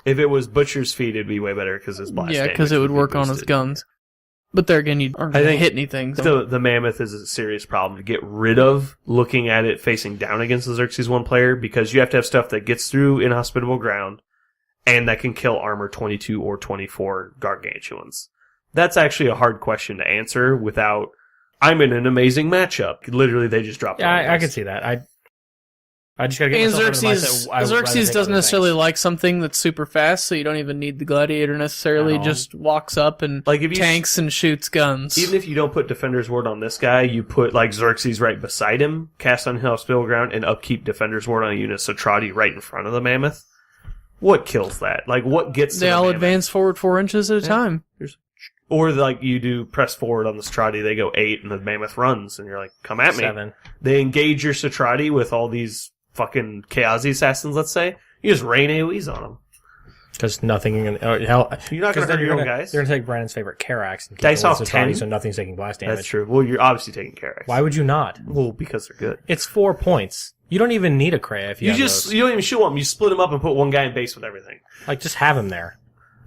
If it was Butcher's feet, it'd be way better because his blast Yeah, damage because it would be work on his boosted. guns. But there again, you aren't going to hit anything. So. The Mammoth is a serious problem to get rid of looking at it facing down against the Xerxes 1 player because you have to have stuff that gets through inhospitable ground and that can kill armor 22 or 24 gargantuans. That's actually a hard question to answer without, I'm in an amazing matchup. Literally, they just drop I can see that. I just gotta get And myself into the mindset Xerxes, I would rather Xerxes take doesn't other necessarily things. like something that's super fast, so you don't even need the gladiator necessarily. No. Just walks up and Like if you tanks and shoots guns. Even if you don't put Defender's Ward on this guy, you put like Xerxes right beside him, cast on Inhospitable Ground, and upkeep Defender's Ward on a unit, so Trotty right in front of the Mammoth. What kills that? Like, what gets to They the all Mammoth? advance forward 4 inches at a time. Or like you do press forward on the Satrati, they go 8, and the Mammoth runs, and you're like, come at me. 7. They engage your Satrati with all these fucking Chaosi Assassins, let's say. You just rain AoEs on them. Because nothing... hell, You're not going to hurt your own guys. They're going to take Brandon's favorite Karax and keep Dice it with off Satrati, 10? so nothing's taking blast damage. That's true. Well, you're obviously taking Karax. Why would you not? Well, because they're good. It's 4 points. You don't even need a Kreia if you have those. You don't even shoot them. You split them up and put one guy in base with everything. Like, just have him there.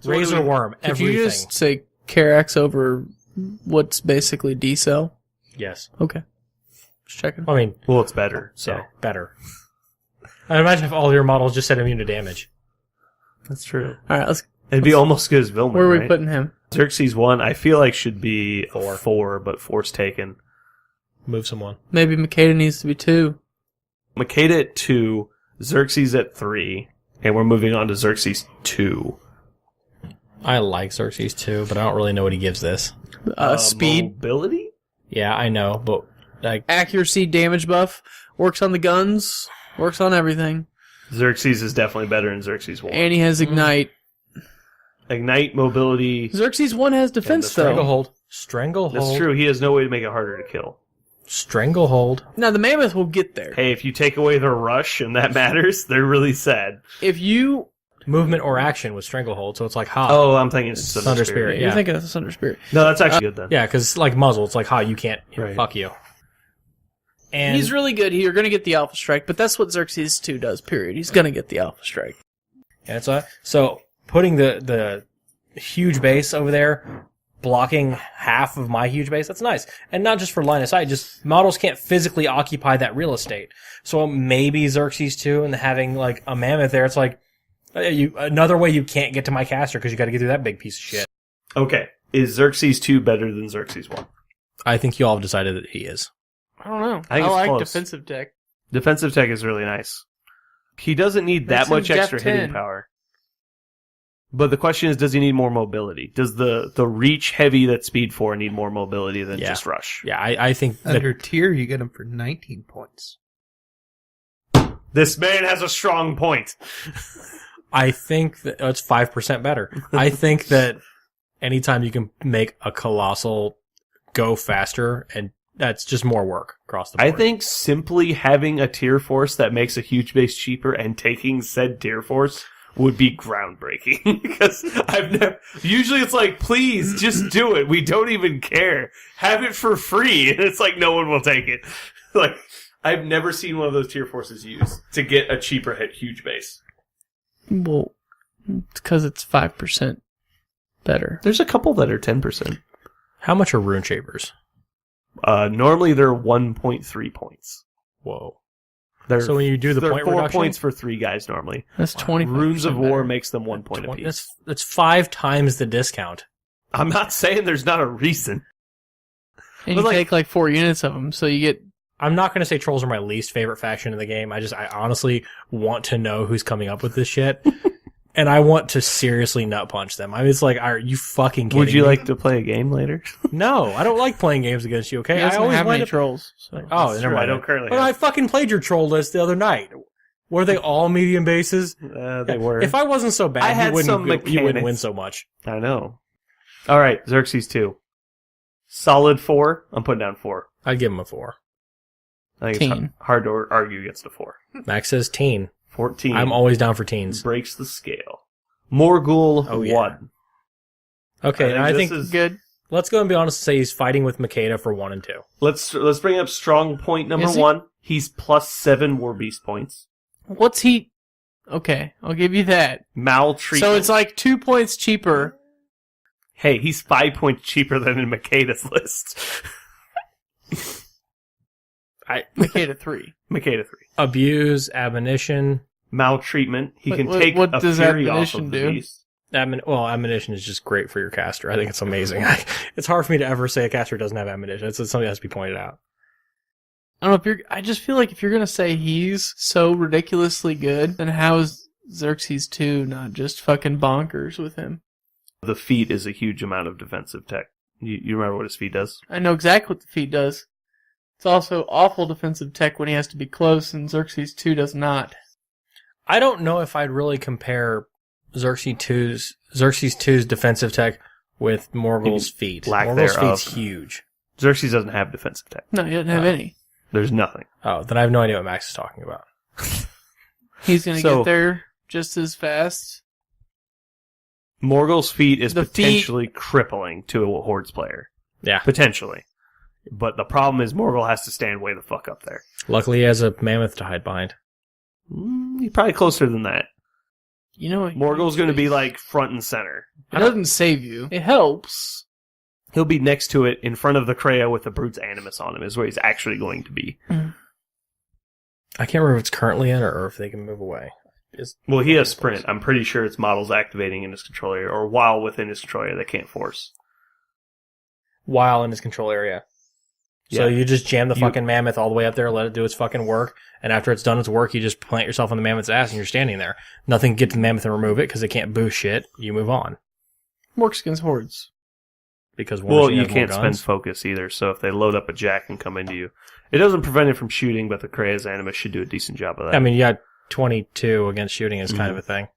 So what do Razor we- Worm, Could everything. you just say Karax over what's basically D-cell? Yes. Okay. Just checking. I mean, Well, it's better. So yeah, better. I imagine if all your models just said immune to damage. that's true. All right, It'd be almost as good as Vilmer. where are we right? putting him? Xerxes 1, I feel like should be 4. 4, but 4's taken. Move someone. Maybe Makeda needs to be 2. Makeda at 2, Xerxes at 3, and we're moving on to Xerxes 2. I like Xerxes too, but I don't really know what he gives this. Speed, Mobility? Yeah, I know, but like, accuracy, damage buff, works on the guns, works on everything. Xerxes is definitely better than Xerxes 1. And he has Ignite. Ignite, mobility. Xerxes 1 has defense, though. Stranglehold. Stranglehold. That's true. He has no way to make it harder to kill. Stranglehold. Now, the Mammoth will get there. Hey, if you take away their rush and that matters, they're really sad. If you... Movement or action with Stranglehold, so it's like ha. Oh, I'm thinking Thunder Spirit. You're Yeah. thinking of Thunder Spirit. No, that's actually good then. Yeah, because like muzzle, it's like ha, you can't. Right. Fuck you. And He's really good. You're going to get the Alpha Strike, but that's what Xerxes 2 does, period. He's going to get the Alpha Strike. and it's so putting the huge base over there, blocking half of my huge base. That's nice, and not just for line of sight. Just models can't physically occupy that real estate. So maybe Xerxes 2 and having like a Mammoth there, it's like another way you can't get to my caster because you got to get through that big piece of shit. Okay. Is Xerxes 2 better than Xerxes 1? I think you all have decided that he is. I don't know. I think it's like close. defensive tech. Defensive tech is really nice. He doesn't need that That's in much extra Def hitting 10. power. But the question is, does he need more mobility? Does the reach heavy that Speed 4 need more mobility than Yeah. just rush? Yeah, I think that Under tier, you get him for 19 points. This man has a strong point. it's 5% better. I think that anytime you can make a colossal go faster, and that's just more work across the board. I think simply having a tier force that makes a huge base cheaper and taking said tier force would be groundbreaking. Because usually it's like, please just do it. We don't even care. Have it for free. And it's like, no one will take it. Like, I've never seen one of those tier forces used to get a cheaper hit huge base. Well, it's because it's 5% better. There's a couple that are 10%. How much are Rune Shapers? Normally they're 1.3 points. Whoa. They're, So when you do the they're point 4 reduction? points for 3 guys normally. That's 20. Runes of War makes them 1 point 20 apiece. That's 5 times the discount. I'm not saying there's not a reason. And but you like- take like 4 units of them, so you get... I'm not going to say trolls are my least favorite faction in the game. I honestly want to know who's coming up with this shit. And I want to seriously nut punch them. I mean, it's like, are you fucking kidding Would you me? like to play a game later? No, I don't like playing games against you, okay? He I doesn't always have wind any up... trolls. So. Oh, That's never true, mind. I don't currently But have. I fucking played your troll list the other night. Were they all medium bases? They were. If I wasn't so bad, I had some you wouldn't win mechanics. so much. I know. All right, Xerxes 2. Solid 4. I'm putting down 4. I'd give him a 4. I think Teen. it's hard to argue against a 4. Max says teen. 14. I'm always down for teens. breaks the scale. Morgul Oh, yeah. 1. Okay, and I think this is Good. let's go and be honest and say he's fighting with Makeda for 1 and 2. Let's bring up strong point number Is he? 1. He's plus 7 War Beast points. What's he? Okay, I'll give you that. Maltreatment. So it's like 2 points cheaper. Hey, he's 5 points cheaper than in Makeda's list. Makeda 3. Makeda 3. Abuse, admonition. Maltreatment. He can What take what a does fury off admonition of the do? beast. Admonition is just great for your caster. I think it's amazing. It's hard for me to ever say a caster doesn't have admonition. It's something that has to be pointed out. I don't know if I just feel like if you're gonna say he's so ridiculously good, then how is Xerxes 2 not just fucking bonkers with him? The feat is a huge amount of defensive tech. You remember what his feat does? I know exactly what the feat does. It's also awful defensive tech when he has to be close, and Xerxes 2 does not. I don't know if I'd really compare Xerxes 2's defensive tech with Morgul's feat. lack Morgul's thereof. feat's huge. Xerxes doesn't have defensive tech. No, he doesn't have any. There's nothing. Oh, then I have no idea what Max is talking about. He's gonna So- get there just as fast. Morgul's feat is The feat- potentially crippling to a Hordes player. Yeah. Potentially. But the problem is Morgul has to stand way the fuck up there. Luckily, he has a mammoth to hide behind. He's probably closer than that. You know, Morgul's going to be like front and center. It doesn't save you. It helps. He'll be next to it in front of the Kreia with the Brute's Animus on him is where he's actually going to be. I can't remember if it's currently in or if they can move away. Well, he has sprint. I'm pretty sure it's models activating in his control area, or while within his control area, they can't force. While in his control area. So Yeah. you just jam the fucking mammoth all the way up there, let it do its fucking work, and after it's done its work, you just plant yourself on the mammoth's ass and you're standing there. Nothing can get to the mammoth and remove it because it can't boost shit. You move on. Works against hordes. Because Well, Warmachine you has more can't spend guns. focus either, so if they load up a jack and come into you, it doesn't prevent it from shooting, but the Kreia's Animus should do a decent job of that. I mean, you got 22 against shooting is kind of a thing.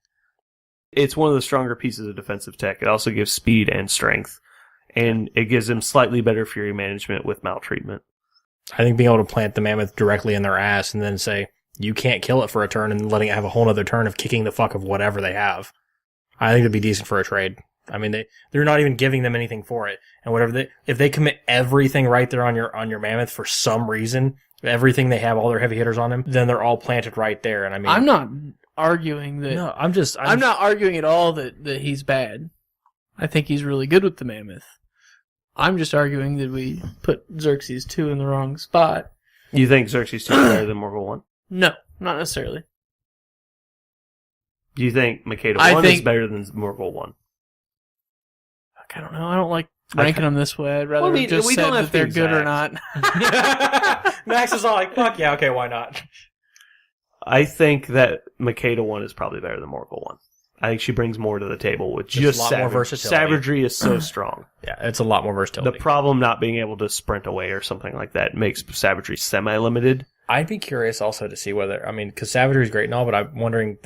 It's one of the stronger pieces of defensive tech. It also gives speed and strength, and it gives them slightly better fury management with maltreatment. I think being able to plant the mammoth directly in their ass and then say, you can't kill it for a turn and letting it have a whole other turn of kicking the fuck of whatever they have. I think it'd be decent for a trade. I mean, they're not even giving them anything for it. And if they commit everything right there on your mammoth for some reason, everything they have, all their heavy hitters on them, then they're all planted right there. And I mean, I'm not arguing that. no, I'm not arguing at all that he's bad. I think he's really good with the mammoth. I'm just arguing that we put Xerxes 2 in the wrong spot. You think Xerxes 2 is better than Morgul 1? No, not necessarily. Do you think Makeda 1 I is think- better than Morgul 1? I don't know. I don't like ranking them this way. I'd rather Well, I mean, have just we said don't have that they're to good or exact. not. Max is all like, fuck yeah, okay, why not? I think that Makeda 1 is probably better than Morgul 1. I think she brings more to the table with Just just a lot more savage. versatility. Savagery is so strong. Yeah, it's a lot more The versatility. problem not being able to sprint away or something like that makes savagery semi-limited. I'd be curious also to see whether, I mean, because savagery is great and all, but I'm wondering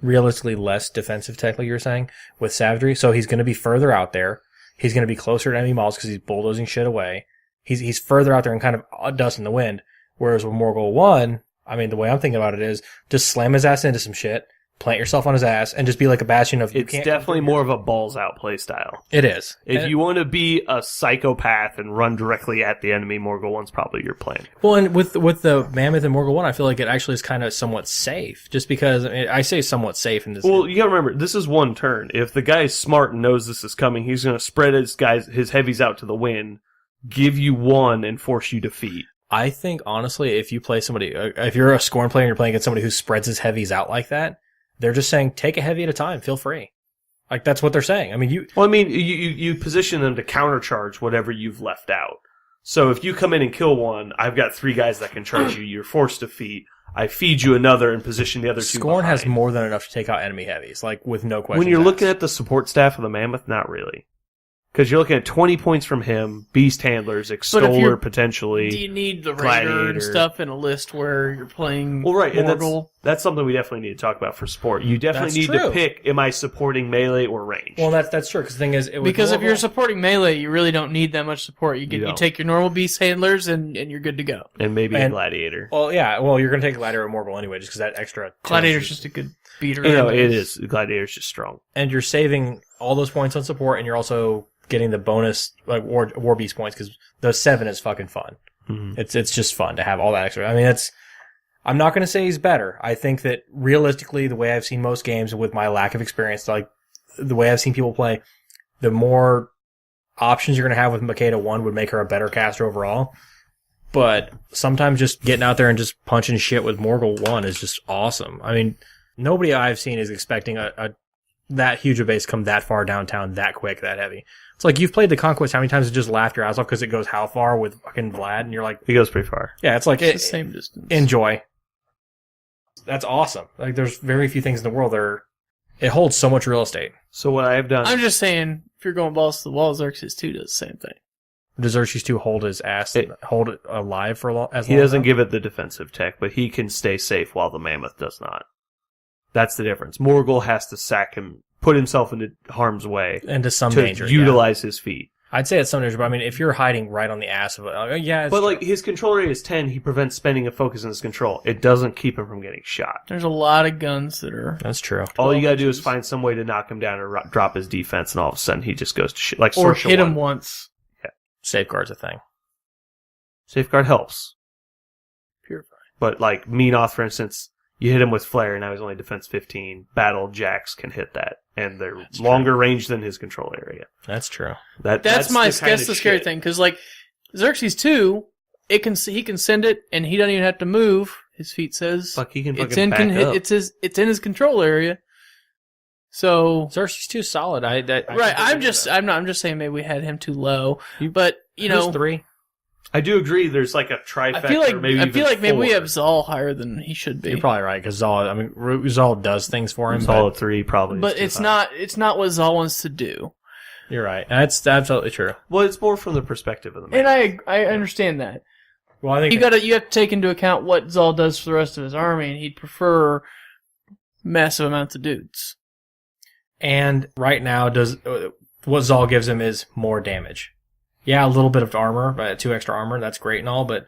realistically less defensive tech, like you were saying, with savagery. So he's going to be further out there. He's going to be closer to enemy models because he's bulldozing shit away. He's further out there and kind of dust in the wind. Whereas with Morgul 1, I mean, the way I'm thinking about it is just slam his ass into some shit, plant yourself on his ass, and just be like a bastion of, It's definitely more of a balls-out play style. It is. If you want to be a psychopath and run directly at the enemy, Morgul 1's probably your plan. Well, and with the Mammoth and Morgul 1, I feel like it actually is kind of somewhat safe. Just because, I say somewhat safe in this. Well, you gotta remember, this is one turn. If the guy's smart and knows this is coming, he's gonna spread his heavies out to the wind, give you one, and force you to defeat. I think, honestly, if you play somebody, if you're a Scorn player and you're playing against somebody who spreads his heavies out like that, they're just saying, take a heavy at a time, feel free. Like, that's what they're saying. I mean, you position them to countercharge whatever you've left out. So if you come in and kill one, I've got 3 guys that can charge you, you're forced to feed. I feed you another and position the other 2 Scorn has behind. more than enough to take out enemy heavies, like, with no question. When you're looking at the support staff of the Mammoth, not really. Because you're looking at 20 points from him, Beast Handlers, Extoller potentially. Do you need the Raider Gladiator. and stuff in a list where you're playing Well, right, and Morgul? that's something we definitely need to talk about for support. You definitely That's need to true. pick, am I supporting melee or range? Well, that's true, because the thing is, Because if you're supporting melee, you really don't need that much support. You don't. take your normal beast handlers and you're good to go. and maybe a and- Gladiator. well, yeah, you're going to take Gladiator or Morgul anyway, just because that extra... Gladiator's just a good beater. You know, anyways. it is. Gladiator's just strong. And you're saving all those points on support, and you're also getting the bonus like War Beast points because the 7 is fucking fun. Mm-hmm. It's just fun to have all that extra. I mean, I'm not going to say he's better. I think that realistically, the way I've seen most games with my lack of experience, like the way I've seen people play, the more options you're going to have with Makeda 1 would make her a better caster overall. But sometimes just getting out there and just punching shit with Morgul 1 is just awesome. I mean, nobody I've seen is expecting that huge a base come that far downtown that quick, that heavy. It's like you've played the Conquest how many times you just laughed your ass off because it goes how far with fucking Vlad, and you're like... He goes pretty far. Yeah, it's like... It's the same distance. Enjoy. That's awesome. Like, there's very few things in the world that are... It holds so much real estate. So what I've done... I'm just saying, if you're going balls to the wall, Xerxes 2 does the same thing. Does Xerxes 2 hold his ass, hold it alive for as long? He doesn't give it the defensive tech, but he can stay safe while the Mammoth does not. That's the difference. Morgul has to sack him, put himself into harm's way, into some to danger. utilize his feet. I'd say it's some danger, but I mean, if you're hiding right on the ass of it, yeah. But like his control rate is 10, he prevents spending a focus in his control. It doesn't keep him from getting shot. There's a lot of guns that are... That's true. All you gotta do is find some way to knock him down or drop his defense, and all of a sudden he just goes to shit. Like or Sorsha hit 1. him once. Safeguard's a thing. Safeguard helps. Purify. But like Menoth, for instance, you hit him with Flare, now he's only defense 15. Battle Jacks can hit that, and they're longer range than his control area. That's true. That's the scary thing, because like Xerxes 2, he can send it, and he doesn't even have to move. His feet says Fuck, he can it's fucking back up. It's in his control area. So Xerxes 2 solid. I'm just saying maybe we had him too low, but you know, 3. I do agree. There's like a trifecta. I feel like maybe we 4. have Zal higher than he should be. You're probably right because Zal does things for him. Zal at 3 probably. But it's not what Zal wants to do. You're right. That's absolutely true. Well, it's more from the perspective of the man. And I understand that. Well, I think you have to take into account what Zal does for the rest of his army, and he'd prefer massive amounts of dudes. And right now, what Zal gives him is more damage. Yeah, a little bit of armor, 2 extra armor, that's great and all, but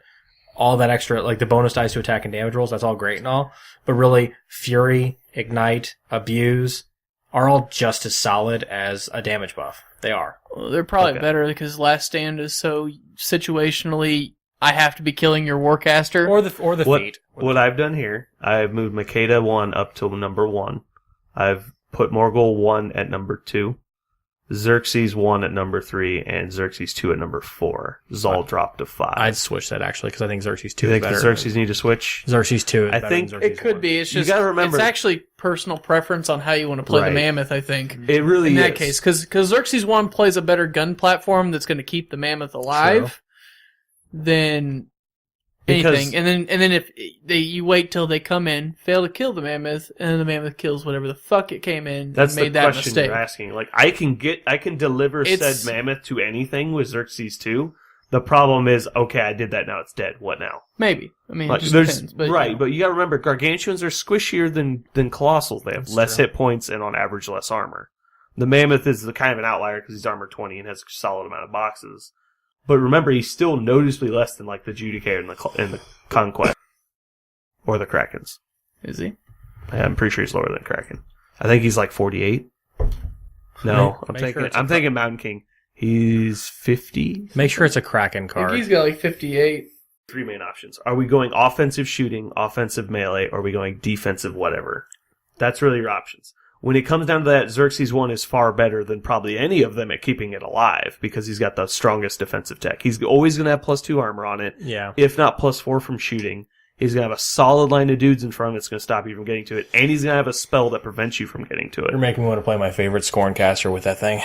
all that extra, like the bonus dice to attack and damage rolls, that's all great and all. But really, Fury, Ignite, Abuse are all just as solid as a damage buff. They are. Well, they're probably better because Last Stand is so situationally, I have to be killing your Warcaster. Or the feet. What I've done here, I've moved Makeda 1 up to number 1. I've put Morgul 1 at number 2. Xerxes 1 at number 3, and Xerxes 2 at number 4. Zal dropped to 5. I'd switch that actually because I think Xerxes 2 Do you is think better. Xerxes need to switch? Xerxes 2 is I better think than Xerxes it could 1. be. It's just you gotta remember, it's actually personal preference on how you want to play Right. the Mammoth, I think. It really in is. that case, because Xerxes 1 plays a better gun platform that's going to keep the Mammoth alive than anything. And then if you wait till they come in, fail to kill the Mammoth, and then the Mammoth kills whatever the fuck it came in That's and made the that question mistake. you're asking. Like, I can deliver It's- said Mammoth to anything with Xerxes 2. The problem is, okay, I did that, now it's dead. What now? Maybe. I mean, Like, it just depends. But, right, you know. but you gotta remember, Gargantuans are squishier than Colossals. They have That's less true. hit points and on average less armor. The Mammoth is the kind of an outlier because he's armor 20 and has a solid amount of boxes. But remember, he's still noticeably less than like the Judicator and the Conquest. Or the Krakens. Is he? Yeah, I'm pretty sure he's lower than Kraken. I think he's like 48. No, Make sure it's I'm thinking Mountain King. He's 50. Make sure it's a Kraken I think card. he's got like 58. 3 main options. Are we going offensive shooting, offensive melee, or are we going defensive whatever? That's really your options. When it comes down to that, Xerxes 1 is far better than probably any of them at keeping it alive because he's got the strongest defensive tech. He's always going to have +2 armor on it, Yeah. if not +4 from shooting. He's going to have a solid line of dudes in front of him that's going to stop you from getting to it, and he's going to have a spell that prevents you from getting to it. You're making me want to play my favorite Scorncaster with that thing.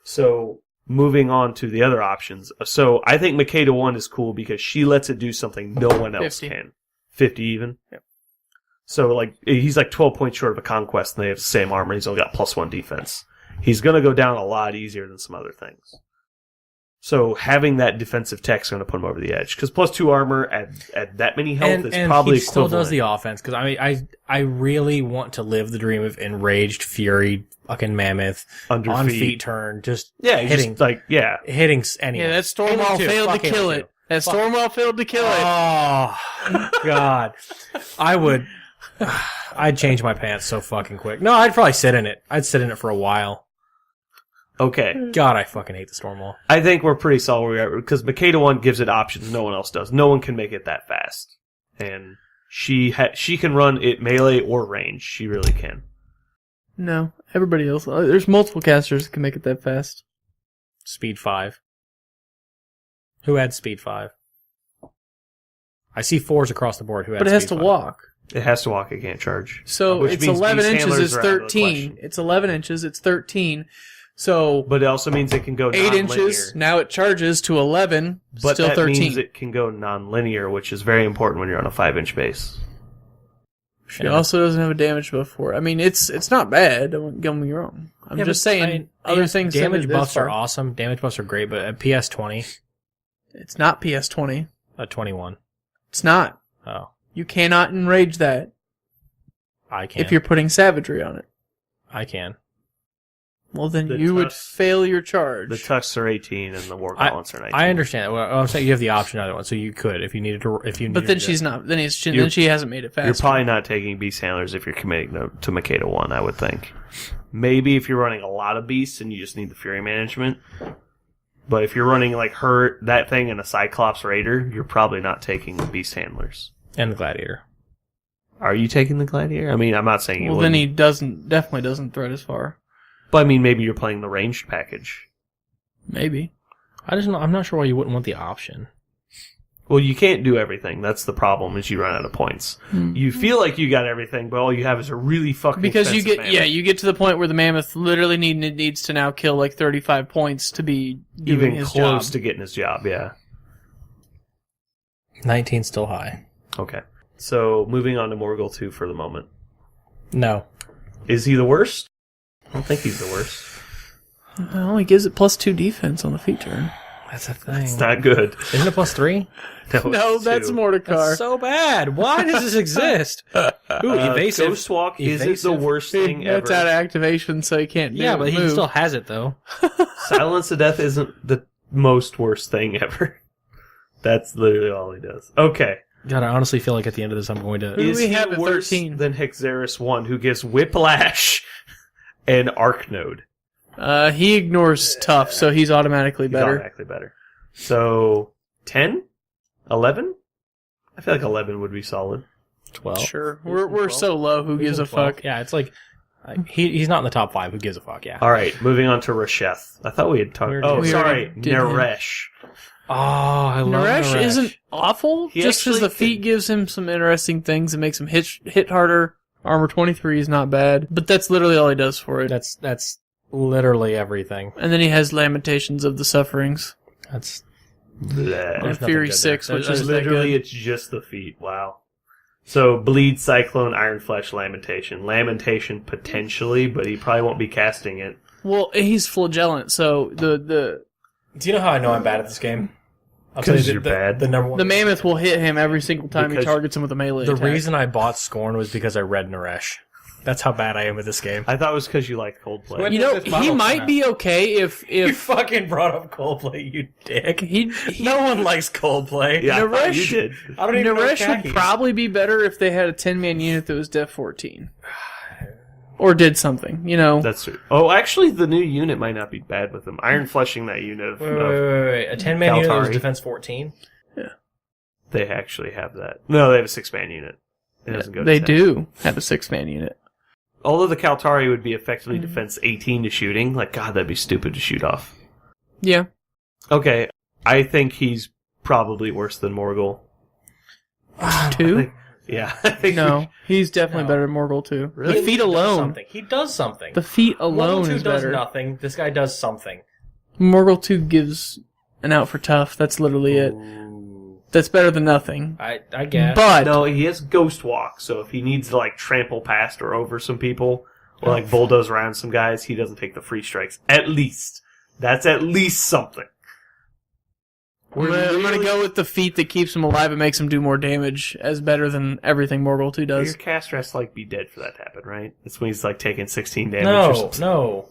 So, moving on to the other options. So, I think Makeda 1 is cool because she lets it do something no one else 50. can. 50 even? Yep. So, like, he's like 12 points short of a Conquest, and they have the same armor. He's only got +1 defense. He's going to go down a lot easier than some other things. So, having that defensive tech is going to put him over the edge. Because +2 armor at that many health is probably he still equivalent. does the offense because I really want to live the dream of enraged fury, fucking mammoth Under on feet. feet turn, just Yeah, he's hitting just like, yeah. hitting anyone. Yeah, that Stormwall failed to kill it. That Stormwall failed to kill it. Oh God, I would. I'd change my pants so fucking quick. No, I'd probably sit in it. I'd sit in it for a while. Okay. God, I fucking hate the storm wall. I think we're pretty solid where we are because Makeda 1 gives it options no one else does. No one can make it that fast. And she can run it melee or range. She really can. No, everybody else. There's multiple casters that can make it that fast. Speed 5. Who had speed 5? I see 4s across the board. Who had But it has speed to 5? walk. It has to walk. It can't charge. So Which it's means 11 beast inches handlers is are out of the 13. question. It's 11 inches. It's 13. So But it also means it can go 8 non-linear. inches. Now it charges to 11. But Still that 13. means it can go non-linear, which is very important when you're on a 5-inch base. She also doesn't have a damage buff for it. I mean, it's not bad. Don't get me wrong. I'm just saying other things. Damage buffs are awesome. Damage buffs are great, but at PS 20, It's not PS20. a 21. It's not. Oh, You cannot enrage that I can. if you're putting savagery on it. I can. Well, then The you would tux- fail your charge. The Tux are 18 and the War Gauntlets are 19. I understand. Well, I'm saying you have the option on that one, so you could if you needed to. But then she's not. Then You're- she hasn't made it fast. You're probably not taking Beast Handlers if you're committing to Makeda 1, I would think. Maybe if you're running a lot of Beasts and you just need the Fury management. But if you're running like that thing and a Cyclops Raider, you're probably not taking the Beast Handlers. and the Gladiator. Are you taking the Gladiator? I mean, I'm not saying you Well, wouldn't. then he definitely doesn't thread as far. But I mean, maybe you're playing the ranged package. Maybe. I'm not sure why you wouldn't want the option. Well, you can't do everything. That's the problem, is you run out of points. You feel like you got everything, but all you have is a really fucking Because you expensive get mammoth. you get to the point where the mammoth literally needs to now kill like 35 points to be doing even his close job. to getting his job, yeah. 19 still high. Okay. So, moving on to Morgul 2 for the moment. No. Is he the worst? I don't think he's the worst. No, he gives it +2 defense on the feat turn. That's a thing. It's not good. Isn't it +3? No, it's that's two. Mordekar. That's so bad. Why does this exist? Ooh, evasive. Ghost Walk isn't the Evasive. worst thing That's out ever. of activation, so he can't. Yeah, but he move. still has it though. Silence of Death isn't the most worst thing ever. That's literally all he does. Okay. God, I honestly feel like at the end of this, I'm going to. Who do Is we he have at worse 13? than Hexeris 1, who gives Whiplash and Arc Node? He ignores tough, so he's automatically He's better. automatically better. So, 10? 11? I feel like 11 would be solid. 12. Sure, we're so low. Who gives a 12. fuck? Yeah, it's like he's not in the top 5. Who gives a fuck? Yeah. Alright, moving on to Rasheth. I thought we had talked... We Oh, already sorry. did him. Naresh. Oh, I love Naresh isn't awful. He Just because actually the feat gives him some interesting things and makes him hit harder. Armor 23 is not bad, but that's literally all he does for it. That's literally everything. And then he has Lamentations of the Sufferings. That's Bleh. And nothing Fury good 6, there. which There's is that Literally, good. it's just the feet. Wow. So, Bleed, Cyclone, Iron Flesh, Lamentation. Lamentation, potentially, but he probably won't be casting it. Well, he's flagellant, so the Do you know how I know I'm bad at this game? I'll 'Cause tell you you're bad. The number one. mammoth will hit him every single time he Because targets him with a melee The attack. reason I bought Scorn was because I read Naresh. That's how bad I am at this game. I thought it was because you liked Coldplay. When- You know, This he model might come out. be okay if You fucking brought up Coldplay, you dick. he No one likes Coldplay. Yeah, I thought Naresh- you did. I don't even know Naresh would khakis. probably be better if they had a 10-man unit that was Def 14. Or did something, you know. That's true. Oh, actually, the new unit might not be bad with him. Iron Fleshing that unit of... Wait. A 10-man unit was Kaltari. defense 14? They actually have that. No, they have a 6-man unit. It doesn't go to They 10. do have a 6-man unit. Although the Kaltari would be effectively defense 18 to shooting. Like, God, that'd be stupid to shoot off. Yeah. Okay, I think he's probably worse than Morgul. 2? Yeah, I think No. He's definitely No. better than Morgul 2. Really? The feat He does alone. something. He does something. The feat alone Mortal 2 is does better. nothing. This guy does something. Morgul 2 gives an out for tough. That's literally it. That's better than nothing. I guess. But No, he has Ghost Walk, so if he needs to, like, trample past or over some people, or, like, bulldoze around some guys, he doesn't take the free strikes. At least. That's at least something. I'm gonna go with the feat that keeps him alive and makes him do more damage as better than everything Morgul 2 Your does. caster has to, like, be dead for that to happen, right? That's when he's, like, taking 16 damage or no, something. no.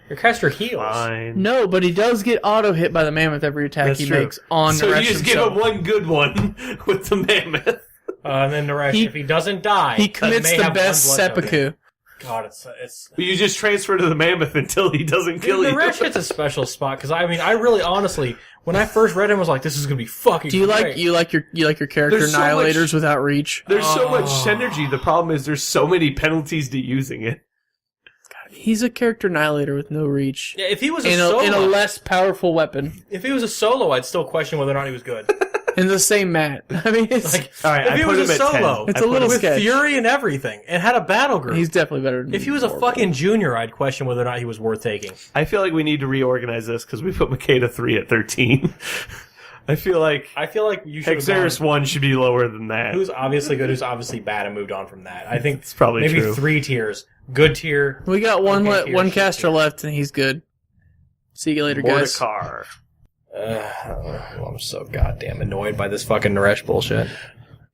Your caster heals. Fine. No, but he does get auto hit by the mammoth every attack That's he true. makes on So Naresh you just give himself. him one good one with the mammoth. And then Naresh, if he doesn't die, He commits may the have best one blood token. seppuku. God, it's. You just transfer to the Mammoth until he doesn't kill you. Naresh gets a special spot because I really honestly, when I first read him, I was like, "This is gonna be fucking." Do you great. like your character There's so annihilators much- without reach? There's so much synergy. The problem is there's so many penalties to using it. He's a character annihilator with no reach. Yeah, if he was a In solo, a less powerful weapon. if he was a solo, I'd still question whether or not he was good. In the same mat. I mean, it's, Like, All right, if I he put was him a at 10. solo, It's I a put little him- with sketch. fury and everything, and had a battle group. he's definitely better than If he was a Morgul. fucking junior, I'd question whether or not he was worth taking. I feel like we need to reorganize this because we put Makeda 3 at 13. I feel like you should have Hexeris gone, 1 should be lower than that. who's obviously good, who's obviously bad, and moved on from that. I think It's probably maybe true. 3 tiers. Good tier. We got one Okay, one shit, caster tier. left, and he's good. See you later, guys. Mordekar. I'm so goddamn annoyed by this fucking Naresh bullshit.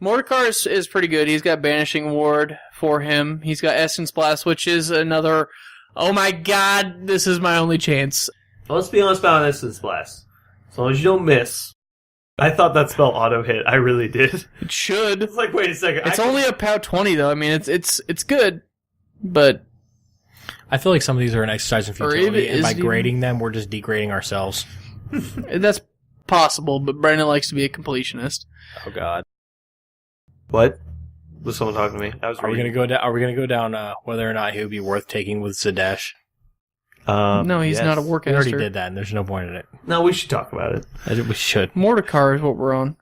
Mordekar is pretty good. He's got Banishing Ward for him. He's got Essence Blast, which is another, oh my god, this is my only chance. Well, let's be honest about Essence Blast. As long as you don't miss. I thought that spell auto hit. I really did. It should. It's like, wait a second. It's only a POW 20, though. I mean, it's good, but I feel like some of these are an exercise in Or futility, even- and by is it even- grading them, we're just degrading ourselves. that's possible. But Brandon likes to be a completionist. Oh god. What? Was someone talking to me? I was Are we reading. gonna go down? Are we gonna go down whether or not he would be worth taking with Zadesh? No, he's yes. not a We already Warcaster. did that, and there's no point in it. No, we should talk about it. I think we should. Mordekar is what we're on.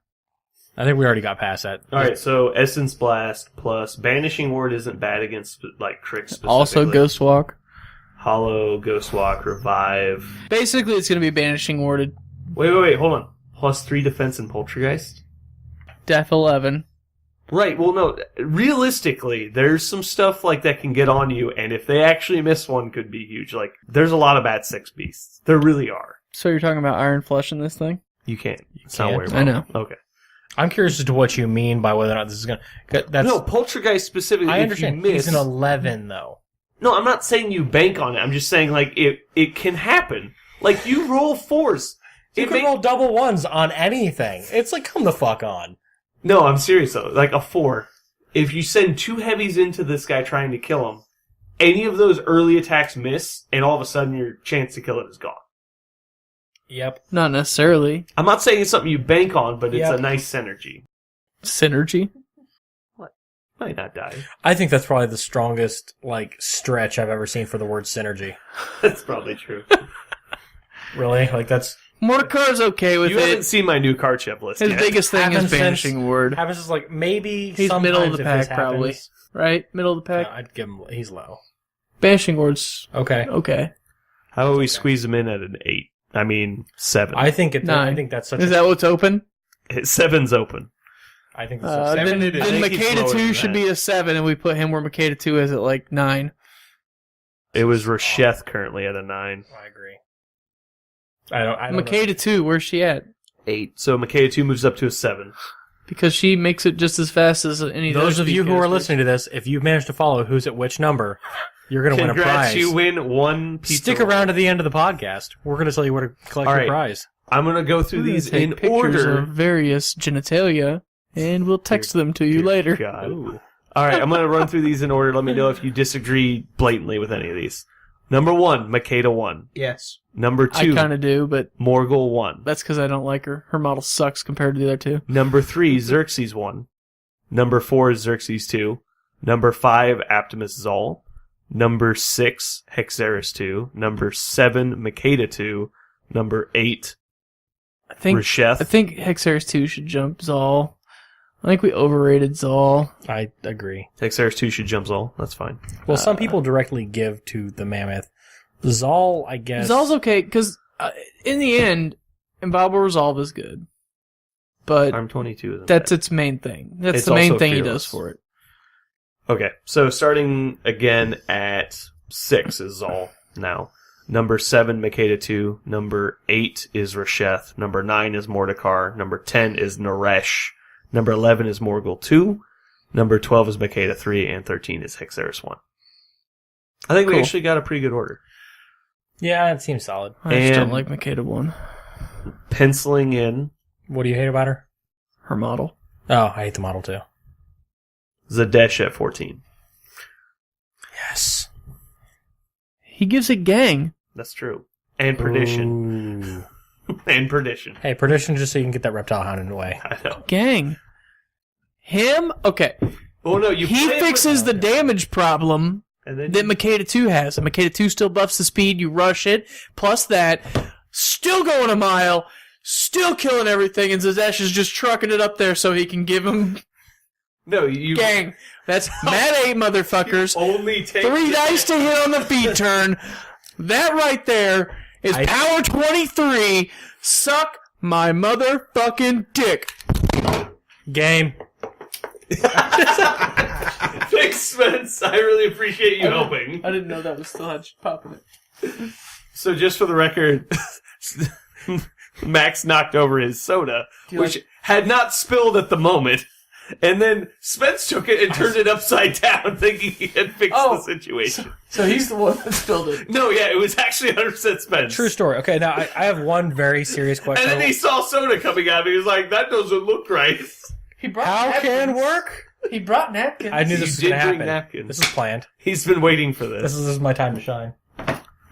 I think we already got past that. All right, so Essence Blast plus Banishing Ward isn't bad against like tricks. Specifically. Also, Ghost Walk. Hollow, Ghost Walk, Revive. Basically, it's going to be Banishing Warded. Wait, hold on. Plus 3 defense and Poltergeist? Def 11. Right, well, no. Realistically, there's some stuff like that can get on you, and if they actually miss one, could be huge. Like, there's a lot of bad 6 beasts. There really are. So you're talking about Iron Flesh in this thing? You can't. It's can't? not where I know. Okay. I'm curious as to what you mean by whether or not this is gonna. That's, No, Poltergeist specifically, I if understand. you miss... He's an 11 though. No, I'm not saying you bank on it. I'm just saying, like, it can happen. Like, you roll 4s. You It can may- roll double 1s on anything. It's like, come the fuck on. No, I'm serious, though. Like, a 4. If you send 2 heavies into this guy trying to kill him, any of those early attacks miss, and all of a sudden your chance to kill it is gone. Yep. Not necessarily. I'm not saying it's something you bank on, but it's Yep. a nice synergy. Synergy. Might not die. I think that's probably the strongest like stretch I've ever seen for the word synergy. That's probably true. Really? Like that's Mordekar's okay with You haven't it. seen my new card chip list His yet. biggest thing Happens is since- Banishing Ward. happens is like maybe He's sometimes middle of the if pack, this probably. happens- Right? Middle of the No, pack? I'd give him. He's low. Banishing Ward's Okay. okay. How about we squeeze him in at an 8? I mean, 7. I think it. I 9. think that's such. Is that what's open? 7's open. I think that's such Then it is. I think he's Makeda lower 2 than should that. be a 7, and we put him where Makeda 2 is at like 9. It was Rasheth currently at a 9. I agree. I don't know. Makeda 2, where's she at? 8. So Makeda 2 moves up to a 7. Because she makes it just as fast as any of the Those other of you speed who are casters. listening to this, if you've managed to follow who's at which number, you're going to win a Congrats, prize. you win 1 pizza Stick roll. around to the end of the podcast. We're going to tell you where to collect All your right. prize. I'm going to go through We're gonna these take in pictures order. of various genitalia, and we'll text them to you later. God. Ooh. All right, I'm going to run through these in order. Let me know if you disagree blatantly with any of these. Number 1, Makeda 1. Yes. Number 2, I kind of do, but Morgul 1. that's because I don't like her. Her model sucks compared to the other two. Number 3, Xerxes 1. Number 4 is Xerxes 2. Number 5, Aptimus Zal. Number 6, Hexeris 2. Number 7, Makeda 2. Number 8, I think Rasheth. Hexeris 2 should jump Zal. I think we overrated Zal. I agree. Hexeris 2 should jump Zal. That's fine. Well, some people directly give to the Mammoth. Zal, I guess. Zal's okay, because in the end, Inviolable Resolve is good. But Arm 22 isn't that's bad. its main thing. That's It's the main also thing fearless. he does for it. Okay, so starting again at 6 is Zal now. Number 7, Makeda 2. Number 8 is Rasheth. Number 9 is Mordekar. Number 10 is Naresh. Number 11 is Morgul 2. Number 12 is Makeda 3. And 13 is Hexeris 1. I think we Cool. actually got a pretty good order. Yeah, it seems solid. I just don't And- like Makeda 1. Penciling in. What do you hate about her? Her model. Oh, I hate the model too. Zadesh at 14. Yes. He gives it gang. That's true. And Perdition. And Perdition. Hey, Perdition, just so you can get that reptile hound in the way. I know. Gang. Him? Okay. Oh no, you He play it fixes the damage problem and then that Makeda 2 has. And Makeda 2 still buffs the speed, you rush it. Plus that, still going a mile, still killing everything, and Zazesh is just trucking it up there so he can give him No, you gang. That's Mad 8, motherfuckers. only take 3 dice to hit on the feed turn. That right there is power 23. Suck my motherfucking dick. Game. Thanks, Spence. I really appreciate you helping. I didn't know that was still popping it. So just for the record, Max knocked over his soda, which had not spilled at the moment. And then Spence took it and turned it upside down, thinking he had fixed the situation. So he's the one that spilled it. No, yeah, it was actually 100% Spence. True story. Okay, now I have one very serious question. And then he saw soda coming out, and he was like, that doesn't look right. He brought How napkins. can work? He brought napkins. I knew You this was did going to bring happen. napkins. This is planned. He's been waiting for This this. is my time to shine.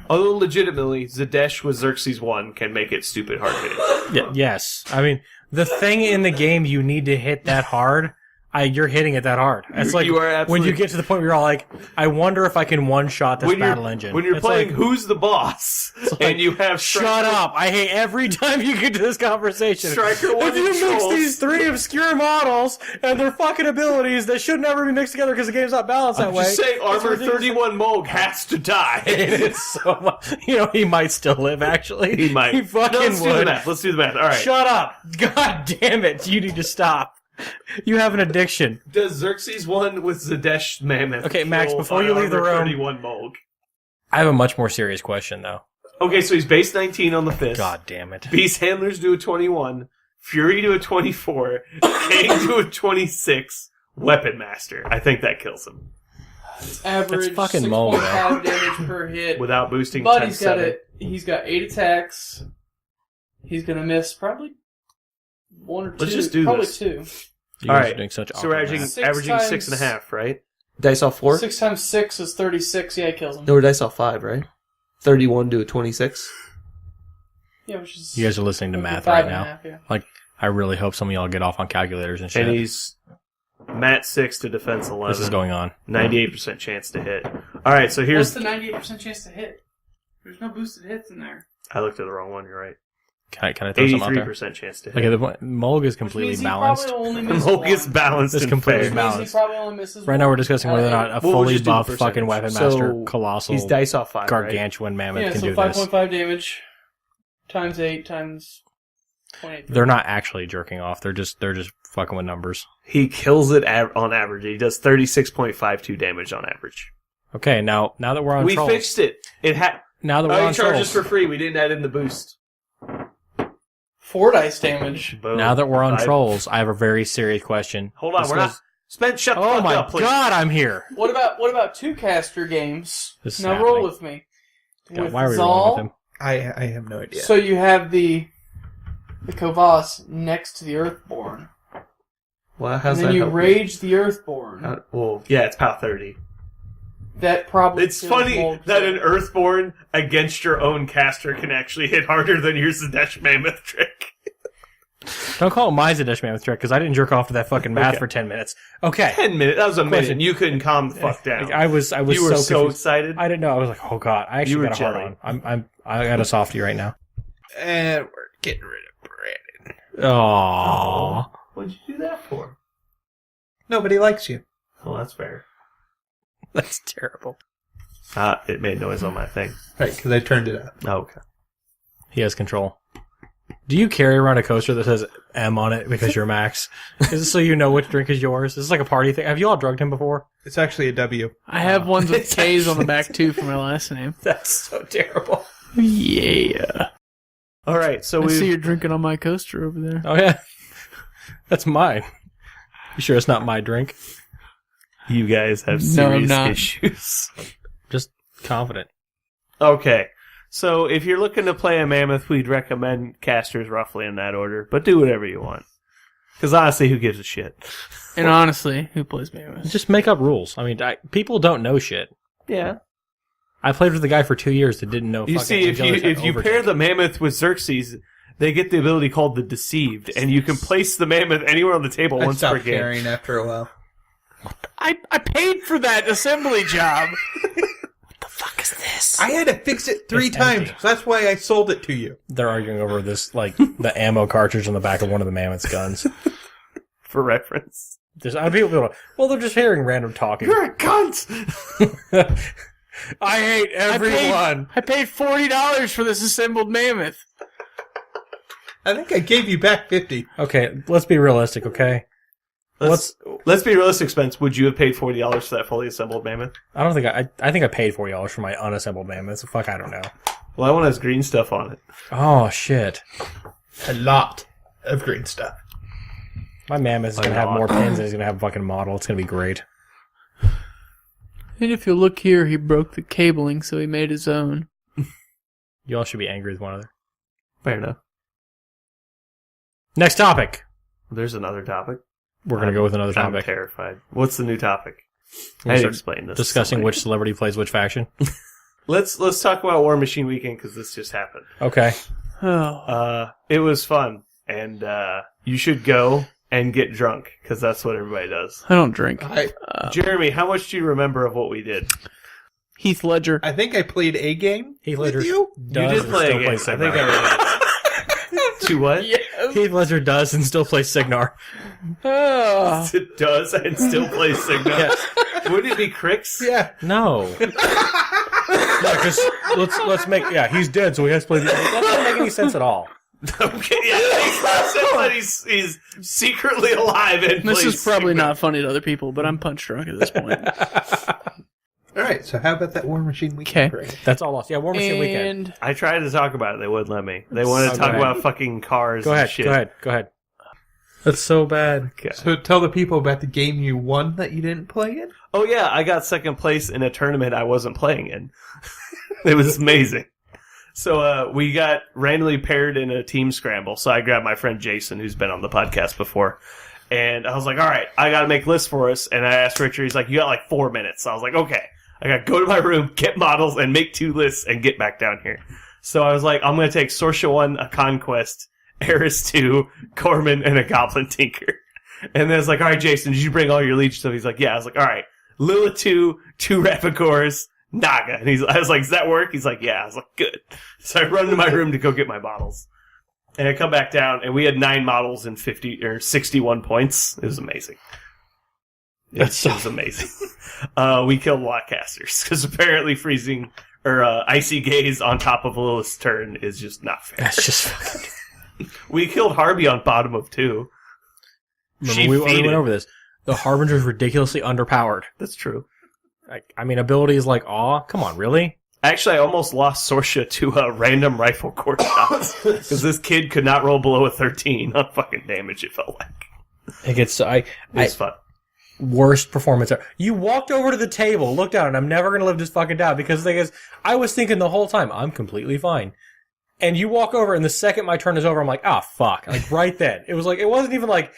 Although legitimately, Zadesh with Xerxes 1 can make it stupid hard hitting. Yes. I mean, the thing in the game you need to hit that hard, you're hitting it that hard. It's like You are when absolutely- you get to the point where you're all like, I wonder if I can one-shot this battle engine. When you're It's playing like, Who's the Boss, like, and you have shut up. I hate every time you get to this conversation. Striker 1 If you and mix Trolls. these 3 obscure models and their fucking abilities that should never be mixed together because the game's not balanced that I'm way. just saying, it's Armor ridiculous. 31 Moog has to die. It's so much. You know, he might still live, actually. He might. He fucking Let's do the would. math. Let's do the math. All right. Shut up. God damn it. You need to stop. You have an addiction. Does Xerxes 1 with Zadesh Mammoth Okay, Max, kill before you leave the Armor room- 31 Moog? I have a much more serious question, though. Okay, so he's base 19 on the fist. God damn it. Beast Handlers do a 21. Fury to a 24. Kang to a 26. Weapon Master. I think that kills him. Average That's fucking Momo, 6.5 damage per hit. Without boosting But 10 he's got it. He's got 8 attacks. He's gonna miss probably 1 or 2. Let's just do probably this. 2. You All guys right, are doing such So we're awkward averaging, math. averaging times- 6.5, right? Dice off 4? 6 times 6 is 36. Yeah, it kills him. No, we're dice off 5, right? 31 to a 26. Yeah, which is. You guys are listening to math 5 right and a now. half, yeah. Like, I really hope some of y'all get off on calculators and shit. And he's Mat 6 to defense 11. This is going on. 98% chance to hit. All right, so What's here's... the 98% chance to hit? There's no boosted hits in there. I looked at the wrong one, you're right. Can I throw some out there? 83% chance to hit. Okay, the Mulg is Which completely means he balanced. probably only misses Mulg is one. balanced It's and completely fair. Which means he balanced. probably only misses Right now, one. we're discussing whether or not a Well, we'll fully just do the buffed percentage. fucking weapon So, master, colossal, He's dice off 5, right? gargantuan mammoth Yeah, can so do this. 5.5 damage times 8 times 0.8. They're not actually jerking off. They're just fucking with numbers. He kills it on average. He does 36.52 damage on average. Okay, now that we're on We trolls. fixed it. It had. Now that we're Oh, on he charged us trolls. for free. We didn't add in the boost. 4 dice damage. Boom. Now that we're on 5. trolls, I have a very serious question. Hold on, This we're goes- not. Spence, shut the Oh fuck my up, please. god, I'm here. What about 2 caster games? This is Now roll happening. with me. God, With why are we Zal, rolling with him? I have no idea. So you have the Kovas next to the Earthborn. Well, how's And then that you help rage the Earthborn. well, yeah, it's POW 30. That probably It's kills funny Mulg. that an Earthborn against your own caster can actually hit harder than your Zadesh Mammoth trick. Don't call it my Zadesh Mammoth trick, because I didn't jerk off to that fucking math Okay. for 10 minutes. Okay. 10 minutes. That was a Question. minute. You couldn't calm the fuck down. I was you were so so confused. excited. I didn't know. I was like, oh god, I You actually were got a hard jelly. on. I got a softie right now. And we're getting rid of Brandon. Aww. What'd you do that for? Nobody likes you. Well, that's fair. That's terrible. It made noise on my thing. Right, because I turned it up. Oh, okay. He has control. Do you carry around a coaster that says M on it because you're Max? Is it so you know which drink is yours? This is like a party thing. Have you all drugged him before? It's actually a W. I have ones with It's K's on the back too for my last name. That's so terrible. Yeah. All right, so I see we you're drinking on my coaster over there. Oh yeah, that's mine. You sure it's not my drink? you guys have No, I'm serious not. issues. Just confident. Okay. So if you're looking to play a Mammoth, we'd recommend casters roughly in that order, but do whatever you want. Because honestly, who gives a shit? And honestly, who plays Mammoth? Just make up rules. I mean, people don't know shit. Yeah. I played with a guy for 2 years that didn't know. You fucking see, Angelic if you had pair overtake. the Mammoth with Xerxes, they get the ability called the Deceived, and you can place the Mammoth anywhere on the table I once per stopped game. caring after a while. I paid for that assembly job. What the fuck is this? I had to fix it 3 It's times. empty. That's why I sold it to you. They're arguing over this, like the ammo cartridge on the back of one of the Mammoth's guns. For reference. There's other people go, well, they're just hearing random talking. You're a cunt! I hate everyone. I paid $40 for this assembled Mammoth. I think I gave you back 50. Okay, let's be realistic, okay? Let's be realistic, Spence. Would you have paid $40 for that fully assembled Mammoth? I don't think I think I paid $40 for my unassembled Mammoth. So fuck, I don't know. Well, that one has green stuff on it. Oh shit. A lot of green stuff. My Mammoth is gonna have more pins and he's gonna have a fucking model. It's gonna be great. And if you look here, he broke the cabling, so he made his own. You all should be angry with one another. Fair enough. Next topic. There's another topic. We're gonna go with another I'm topic. terrified. What's the new topic? We're I gonna didn't start explain this. discussing which celebrity plays which faction. Let's talk about Warmachine Weekend because this just happened. Okay. Oh. It was fun, and you should go and get drunk because that's what everybody does. I don't drink. Jeremy, how much do you remember of what we did? Heath Ledger. I think I played a game Heath with Ledger you. does You did and play still a game. plays I think Signar. I remember. To what? Heath Ledger does and still plays Signar. Oh. It does and still plays Signal. Would it be Crix? Yeah. No. Yeah, because let's make he's dead, so he has to play. That doesn't make any sense at all. Okay, yeah, he's not saying that he's secretly alive and This plays is probably Signal. not funny to other people, but I'm punch drunk at this point. All right. So how about that Warmachine Weekend? Okay. parade? That's all lost. Yeah, Warmachine Weekend. And I tried to talk about it. They wouldn't let me. They wanted to Oh, talk go ahead. about fucking cars Go and ahead. shit. Go ahead. That's so bad. Okay. So tell the people about the game you won that you didn't play in. Oh, yeah, I got second place in a tournament I wasn't playing in. It was amazing. So we got randomly paired in a team scramble. So I grabbed my friend Jason, who's been on the podcast before. And I was like, all right, I got to make lists for us. And I asked Richard, he's like, you got like 4 minutes. So I was like, okay. I got to go to my room, get models, and make 2 lists and get back down here. So I was like, I'm going to take Sorsha 1, a Conquest, Eris 2, Corman, and a Goblin Tinker. And then I was like, all right, Jason, did you bring all your Leech stuff? He's like, yeah. I was like, all right, Lilith 2, 2 Rapicors, Naga. And I was like, does that work? He's like, yeah. I was like, good. So I run to my room to go get my models. And I come back down, and we had 9 models and 61 points. It was amazing. It was amazing. We killed Lockcasters, because apparently freezing, or Icy Gaze on top of Lilith's turn is just not fair. That's just fucking. We killed Harvey on bottom of 2. Remember, we already went over this. The Harbinger's ridiculously underpowered. That's true. I mean, abilities like Awe. Come on, really? Actually, I almost lost Sorsha to random rifle core shots because this kid could not roll below a 13 on fucking damage. It felt like It gets. it was fun. Worst performance ever. You walked over to the table, looked down, and I'm never gonna live this fucking down because the thing is, I was thinking the whole time I'm completely fine. And you walk over, and the second my turn is over, I'm like, ah, fuck. Like, right then. It was like, it wasn't even like,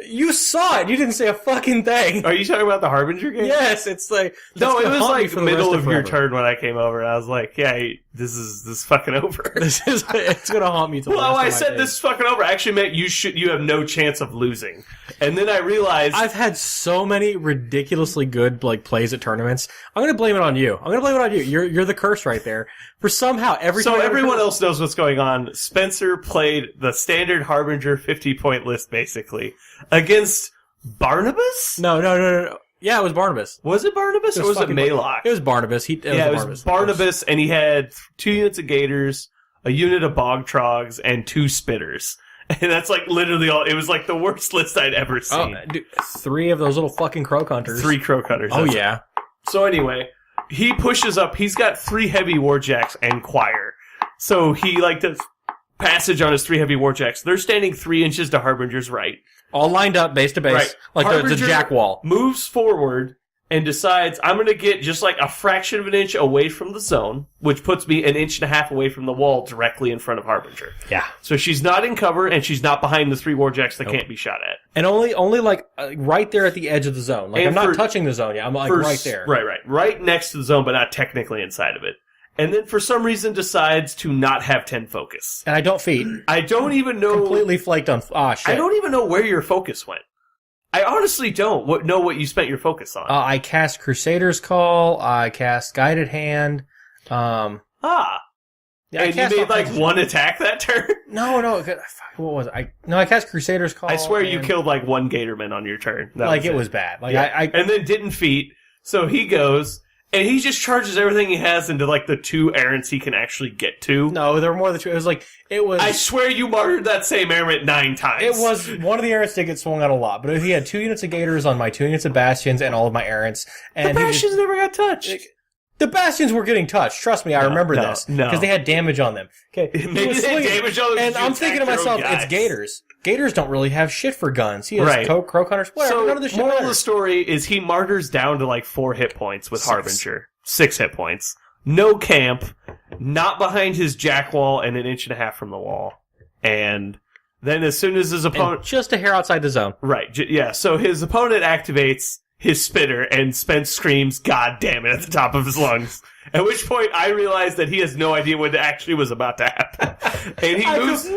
you saw it, you didn't say a fucking thing. Are you talking about the Harbinger game? Yes, it's like, No, that's it gonna was haunt me like for the middle rest of your forever. turn when I came over, and I was like, yeah, this is fucking over. It's gonna haunt me till the Well, rest of I my said days. this is fucking over. I actually meant you have no chance of losing. And then I realized I've had so many ridiculously good like plays at tournaments. I'm gonna blame it on you. You're the curse right there. For somehow every so time I everyone ever- else knows what's going on. Spencer played the standard Harbinger 50-point list basically against Barnabas? No. Yeah, it was Barnabas. Was it Barnabas or was it fucking Maylock? It was Barnabas. It was Barnabas, and he had 2 units of Gators, a unit of Bog Trogs, and 2 Spitters. And that's like literally all. It was like the worst list I'd ever Oh, seen. dude, 3 of those little fucking croak hunters. 3 Crow Cutters. Oh that's it. yeah. So anyway, he pushes up. He's got 3 heavy Warjacks and Choir. So he like does passage on his 3 heavy Warjacks. They're standing 3 inches to Harbinger's right. All lined up, base to base, Right. like the Harbinger jack wall. Moves forward and decides I'm going to get just like a fraction of an inch away from the zone, which puts me 1.5 inches away from the wall directly in front of Harbinger. Yeah. So she's not in cover, and she's not behind the 3 warjacks that can't be shot at. And only like right there at the edge of the zone. Like, And I'm not touching the zone yet. I'm like right there. Right next to the zone, but not technically inside of it. And then for some reason decides to not have 10 focus. And I don't feed. I don't even know... Completely flaked on... shit. I don't even know where your focus went. I honestly don't know what you spent your focus on. I cast Crusader's Call. I cast Guided Hand. Yeah, I and you made like one attack that turn? No. What was it? I cast Crusader's Call. I swear you killed like one Gatorman on your turn. It was bad. Like yeah. And then didn't feat. So he goes... And he just charges everything he has into, like, the 2 errants he can actually get to. No, there were more than 2. It was... I swear you martyred that same errant 9 times. It was... One of the errants did get swung out a lot, but he had 2 units of Gators on my 2 units of Bastions and all of my errants. And the Bastions never got touched. The Bastions were getting touched. Trust me, I remember this. No. Because they had damage on them. Okay. Maybe they had damage on them. And I'm thinking to myself, it's Gators. Gators don't really have shit for guns. He has Croak Hunters, whatever. So, none of the shit moral of matters. the story is he martyrs down to like 4 hit points with Harbinger. 6 hit points. No camp. Not behind his jack wall and 1.5 inches from the wall. And then as soon as his opponent... And just a hair outside the zone. Right. Yeah, so his opponent activates his spitter and Spence screams, "God damn it," at the top of his lungs. At which point, I realized that he has no idea what actually was about to happen. And he moves...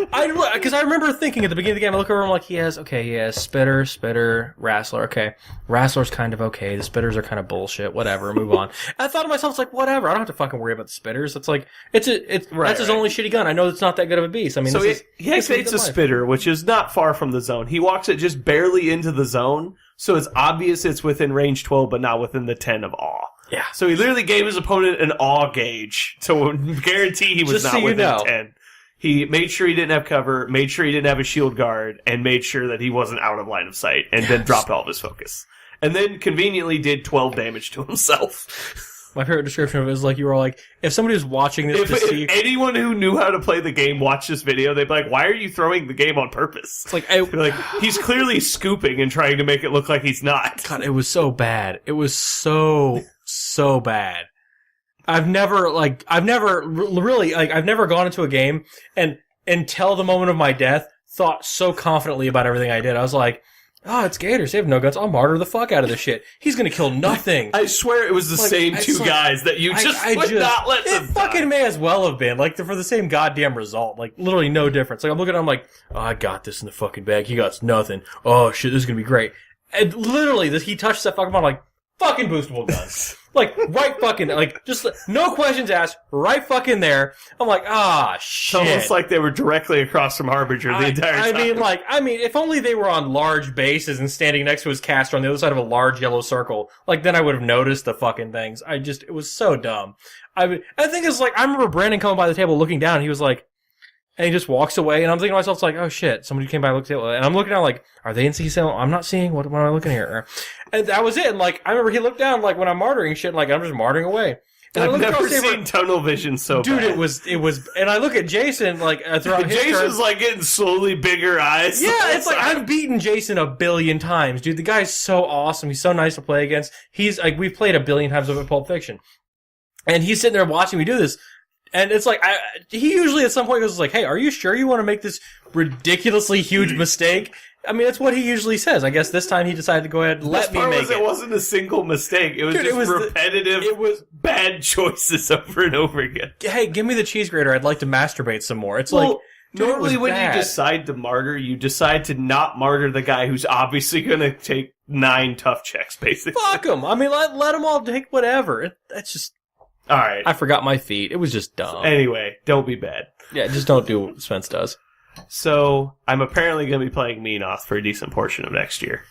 Because I remember thinking at the beginning of the game, I look over and I'm like, he has Spitter, Wrestler. Okay. Wrestler's kind of okay. The Spitters are kind of bullshit. Whatever. Move on. I thought to myself, it's like, whatever. I don't have to fucking worry about the Spitters. It's like, that's his only shitty gun. I know it's not that good of a beast. I mean, so he activates a spitter, which is not far from the zone. He walks it just barely into the zone, so it's obvious it's within range 12, but not within the 10 of awe. Yeah. So he literally gave his opponent an awe gauge to guarantee he was not within 10. He made sure he didn't have cover, made sure he didn't have a shield guard, and made sure that he wasn't out of line of sight, and then dropped all of his focus. And then conveniently did 12 damage to himself. My favorite description of it is like, you were like, if somebody was watching this if anyone who knew how to play the game watched this video, they'd be like, why are you throwing the game on purpose? It's like, he's clearly scooping and trying to make it look like he's not. God, it was so bad. It was so bad. I've never gone into a game and until the moment of my death thought so confidently about everything I did. I was like, oh, it's Gators. They have no guns. I'll martyr the fuck out of this shit. He's gonna kill nothing. I swear it was the same 2 guys that you just would not let them It fucking may as well have been. Like, for the same goddamn result. Like, literally no difference. Like, I'm looking at him like, oh, I got this in the fucking bag. He got nothing. Oh, shit, this is gonna be great. And literally, he touches that fucking button, like, fucking boostable guns. Like, right fucking, like, just no questions asked, right fucking there. I'm like, shit. It's almost like they were directly across from Harbinger the entire time. I mean, if only they were on large bases and standing next to his caster on the other side of a large yellow circle, like, then I would have noticed the fucking things. It was so dumb. I think it's like, I remember Brandon coming by the table looking down, and he was like, and he just walks away, and I'm thinking to myself, it's like, oh shit, somebody came by and looked at it, and I'm looking down like, are they in CC? I'm not seeing, what am I looking here? And that was it, and like, I remember he looked down, like, when I'm martyring shit, like, I'm just martyring away. And I've never seen tunnel vision so bad. Dude, it was, and I look at Jason, like, throughout his Jason's, turn, like, getting slowly bigger eyes. Yeah, it's like, I've beaten Jason 1 billion times, dude. The guy's so awesome. He's so nice to play against. He's, like, we've played 1 billion times over Pulp Fiction. And he's sitting there watching me do this. And it's like, he usually at some point goes like, hey, are you sure you want to make this ridiculously huge mistake? I mean, that's what he usually says. I guess this time he decided to go ahead and let me make it. It wasn't a single mistake. It was just repetitive, bad choices over and over again. Hey, give me the cheese grater. I'd like to masturbate some more. It's like, normally when you decide to martyr, you decide to not martyr the guy who's obviously going to take 9 tough checks, basically. Fuck him. I mean, let them all take whatever. That's just... All right. I forgot my feet. It was just dumb. Anyway, don't be bad. Yeah, just don't do what Spence does. So, I'm apparently going to be playing Mammoth for a decent portion of next year.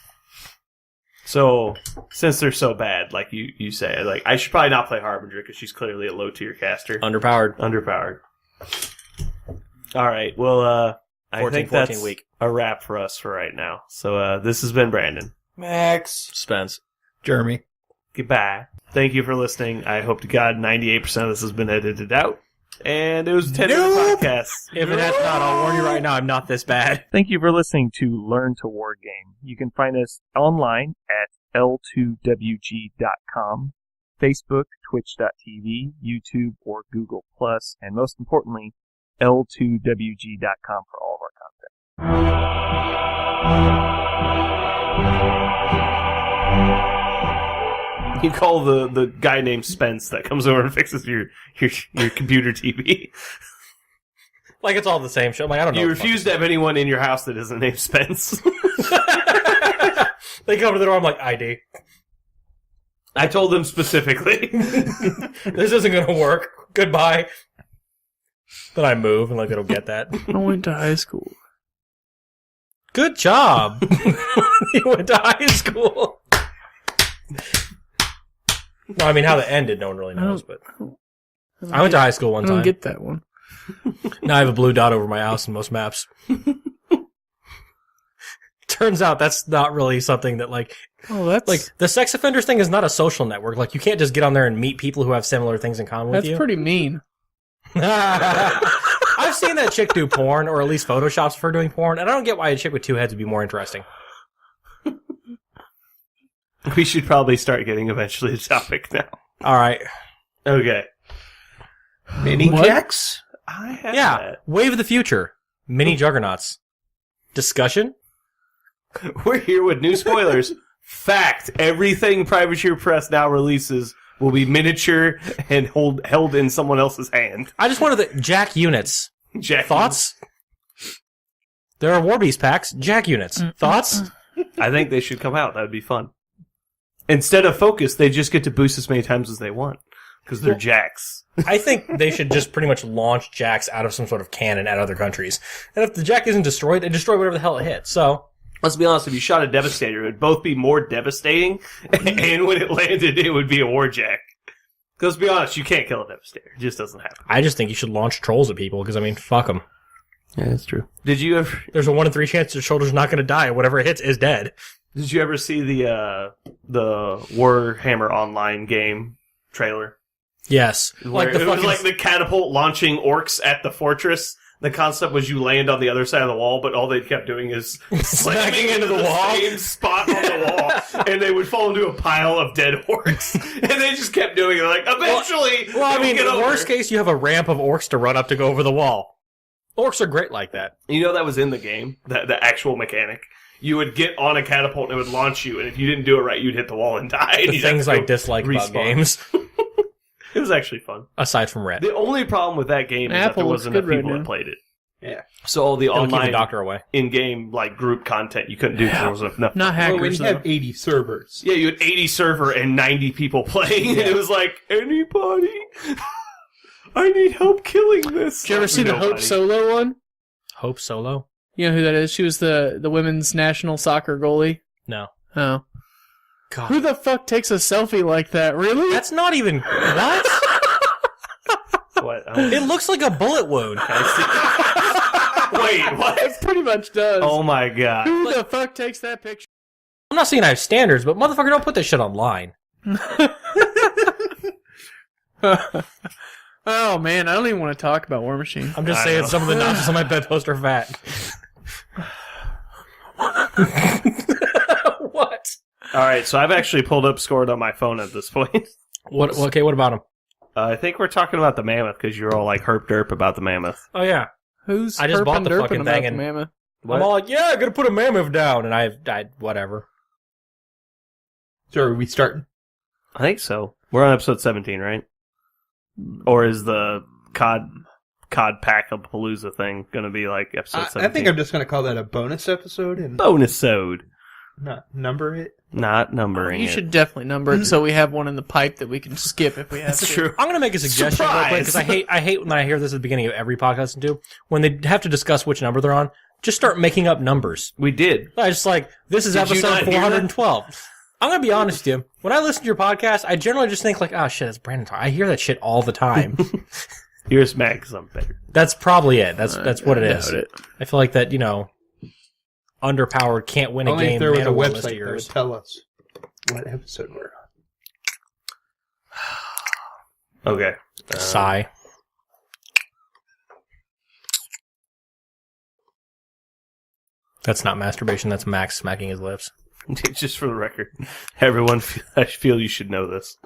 So, since they're so bad, like you say, like, I should probably not play Harbinger because she's clearly a low-tier caster. Underpowered. All right, well, I think that's a wrap for us for right now. So, this has been Brandon. Max. Spence. Jeremy. Goodbye. Thank you for listening. I hope to God 98% of this has been edited out. And it was a 10-minute podcast. If it has not, I'll warn you right now, I'm not this bad. Thank you for listening to Learn to Wargame. You can find us online at l2wg.com, Facebook, twitch.tv, YouTube, or Google+, and most importantly, l2wg.com for all of our content. You call the guy named Spence that comes over and fixes your computer TV. Like it's all the same shit. Like, I don't know. You refuse to have anyone in your house that isn't named Spence. They come to the door, I'm like, ID. I told them specifically. This isn't going to work. Goodbye. Then I move, and like, they don't get that. I went to high school. Good job. You went to high school. Well, I mean, how that ended, no one really knows, but I went to high school one I time. don't get that one. Now I have a blue dot over my house in most maps. Turns out that's not really something that, like, Oh, that's like the sex offenders thing is not a social network. Like, you can't just get on there and meet people who have similar things in common with you. that's pretty mean. I've seen that chick do porn, or at least photoshops for doing porn, and I don't get why a chick with two heads would be more interesting. We should probably start getting eventually the topic now. All right. Okay. Mini What? jacks? I have Yeah. that. Wave of the future. Mini juggernauts. Discussion? We're here with new spoilers. Fact: everything Privateer Press now releases will be miniature and held in someone else's hand. I just wanted the Jack units. Jack, Thoughts? There are War Beast packs. Jack units. Thoughts? I think they should come out. That would be fun. Instead of Focus, they just get to boost as many times as they want because they're Jacks. I think they should just pretty much launch Jacks out of some sort of cannon at other countries. And if the Jack isn't destroyed, they destroy whatever the hell it hits. So, Let's be honest, if you shot a Devastator, it would both be more devastating, and when it landed, it would be a Warjack. Let's be honest, you can't kill a Devastator. It just doesn't happen. I just think you should launch trolls at people, because, I mean, fuck them. Yeah, that's true. Did you ever There's a 1 in 3 chance your shoulder's not going to die. Whatever it hits is dead. see the Warhammer Online game trailer? Yes. Where it was like the catapult launching orcs at the fortress. The concept was you land on the other side of the wall, but all they kept doing is slamming into the wall, same spot on the wall, and they would fall into a pile of dead orcs. And they just kept doing it. Like, eventually, Well, I they'll mean, get over. worst case, you have a ramp of orcs to run up to go over the wall. Orcs are great like that. You know that was in the game, the actual mechanic. You would get on a catapult and it would launch you, and if you didn't do it right, you'd hit the wall and die. The things I dislike about games, It was actually fun. aside from Red. The only problem with that game is that Apple there looks wasn't enough good right people that now. played it. Yeah. So all the It'll keep the online doctor away. in-game like group content you couldn't do because there wasn't enough. Not Well, when hackers, you though. have 80 servers. Yeah, you had 80 server and 90 people playing, and it was like, anybody? I need help killing this. Did you ever see the Hope Nobody. Solo one? Hope Solo? You know who that is? She was the women's national soccer goalie. No. Oh. God. Who the fuck takes a selfie like that? Really? That's not even... What? What? It looks like a bullet wound. Wait, what? It pretty much does. Oh my god. Who the fuck takes that picture? I'm not saying I have standards, but motherfucker, don't put this shit online. Oh man, I don't even want to talk about Warmachine. I'm just I saying know. some of the nonsense on my bedpost are fat. What? Alright, so I've actually pulled up Scored on my phone at this point. What? Okay, what about him? I think we're talking about the Mammoth because you're all like herp derp about the Mammoth. Oh, yeah. Who's I just bought the herping fucking about thing the and- mammoth? I'm all like, yeah, I'm gonna put a mammoth down, and I whatever. So are we starting? I think so. We're on episode 17, right? Or is the COD Pack-a-Palooza thing going to be like episode 17? I think I'm just going to call that a bonus episode and Bonus-ode. not number it. Not numbering You it. should definitely number it so we have one in the pipe that we can skip if we have That's to. true. I'm gonna make a suggestion real quick because I hate when I hear this at the beginning of every podcast I listen to. When they have to discuss which number they're on, just start making up numbers. We did. I just like, this is Did you episode not hear that? 412. I'm gonna be honest with you. When I listen to your podcast, I generally just think like, oh shit, that's Brandon talking. I hear that shit all the time. You're just mad because I'm better. That's probably it. That's what it I is. doubt it. I feel like that, underpowered can't win a Only game. if there was a Manowar list of website that yours. would tell us what episode we're on. Okay. Sigh. That's not masturbation. That's Max smacking his lips. Just for the record, everyone, I feel you should know this.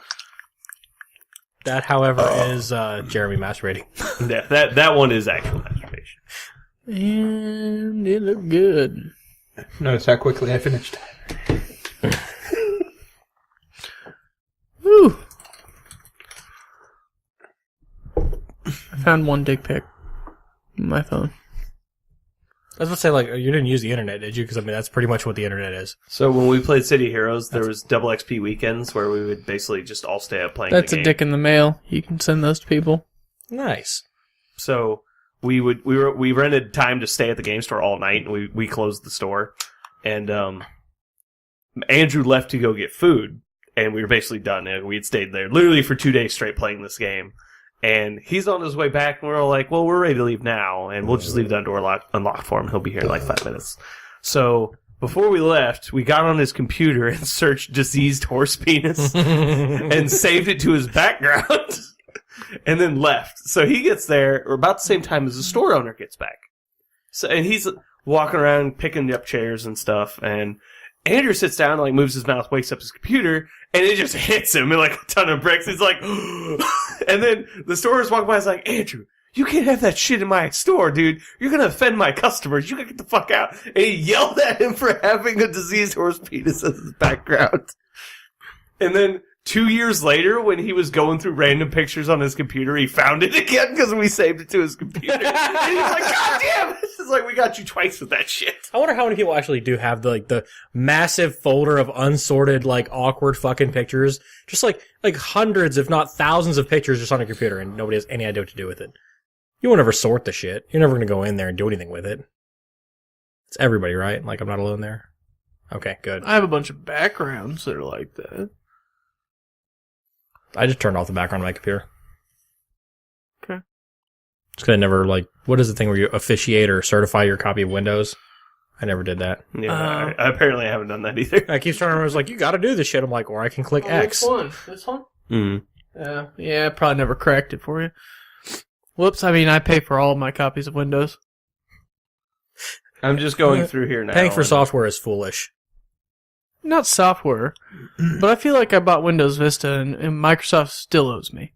That, however, is Jeremy masturbating. Yeah, that one is actual masturbation. And it looked good. Notice how quickly I finished. Woo! I found one dick pic on my phone. I was about to say, like, you didn't use the internet, did you? Because, I mean, that's pretty much what the internet is. So when we played City Heroes, there was double XP weekends where we would basically just all stay up playing That's the a game. dick in the mail. You can send those to people. Nice. So we rented time to stay at the game store all night, and we closed the store. And Andrew left to go get food, and we were basically done. And we had stayed there literally for 2 days straight playing this game. And he's on his way back, and we're all like, well, we're ready to leave now, and we'll just leave the door unlocked for him. He'll be here in like 5 minutes. So before we left, we got on his computer and searched diseased horse penis and saved it to his background and then left. So he gets there about the same time as the store owner gets back. So, and he's walking around picking up chairs and stuff, and Andrew sits down and like moves his mouth, wakes up his computer, and it just hits him in like a ton of bricks. He's like, and then the store's walking by. He's like, Andrew, you can't have that shit in my store, dude. You're gonna offend my customers. You gotta get the fuck out. And he yelled at him for having a diseased horse penis as his background. And then 2 years later, when he was going through random pictures on his computer, he found it again because we saved it to his computer. And he's like, God damn it! It's like, we got you twice with that shit. I wonder how many people actually do have the massive folder of unsorted, like, awkward fucking pictures. Just like hundreds, if not thousands of pictures just on a computer, and nobody has any idea what to do with it. You won't ever sort the shit. You're never gonna go in there and do anything with it. It's everybody, right? Like, I'm not alone there? Okay, good. I have a bunch of backgrounds that are like that. I just turned off the background on my computer. Okay. Just 'cause I never, like, what is the thing where you officiate or certify your copy of Windows? I never did that. Yeah, I apparently haven't done that either. I keep turning around, I was like, you gotta do this shit. I'm like, or I can click X. Which one? This one? Mm. Yeah, I probably never cracked it for you. Whoops, I mean, I pay for all of my copies of Windows. I'm just going through here now. Paying for software is foolish. Not software, but I feel like I bought Windows Vista and Microsoft still owes me.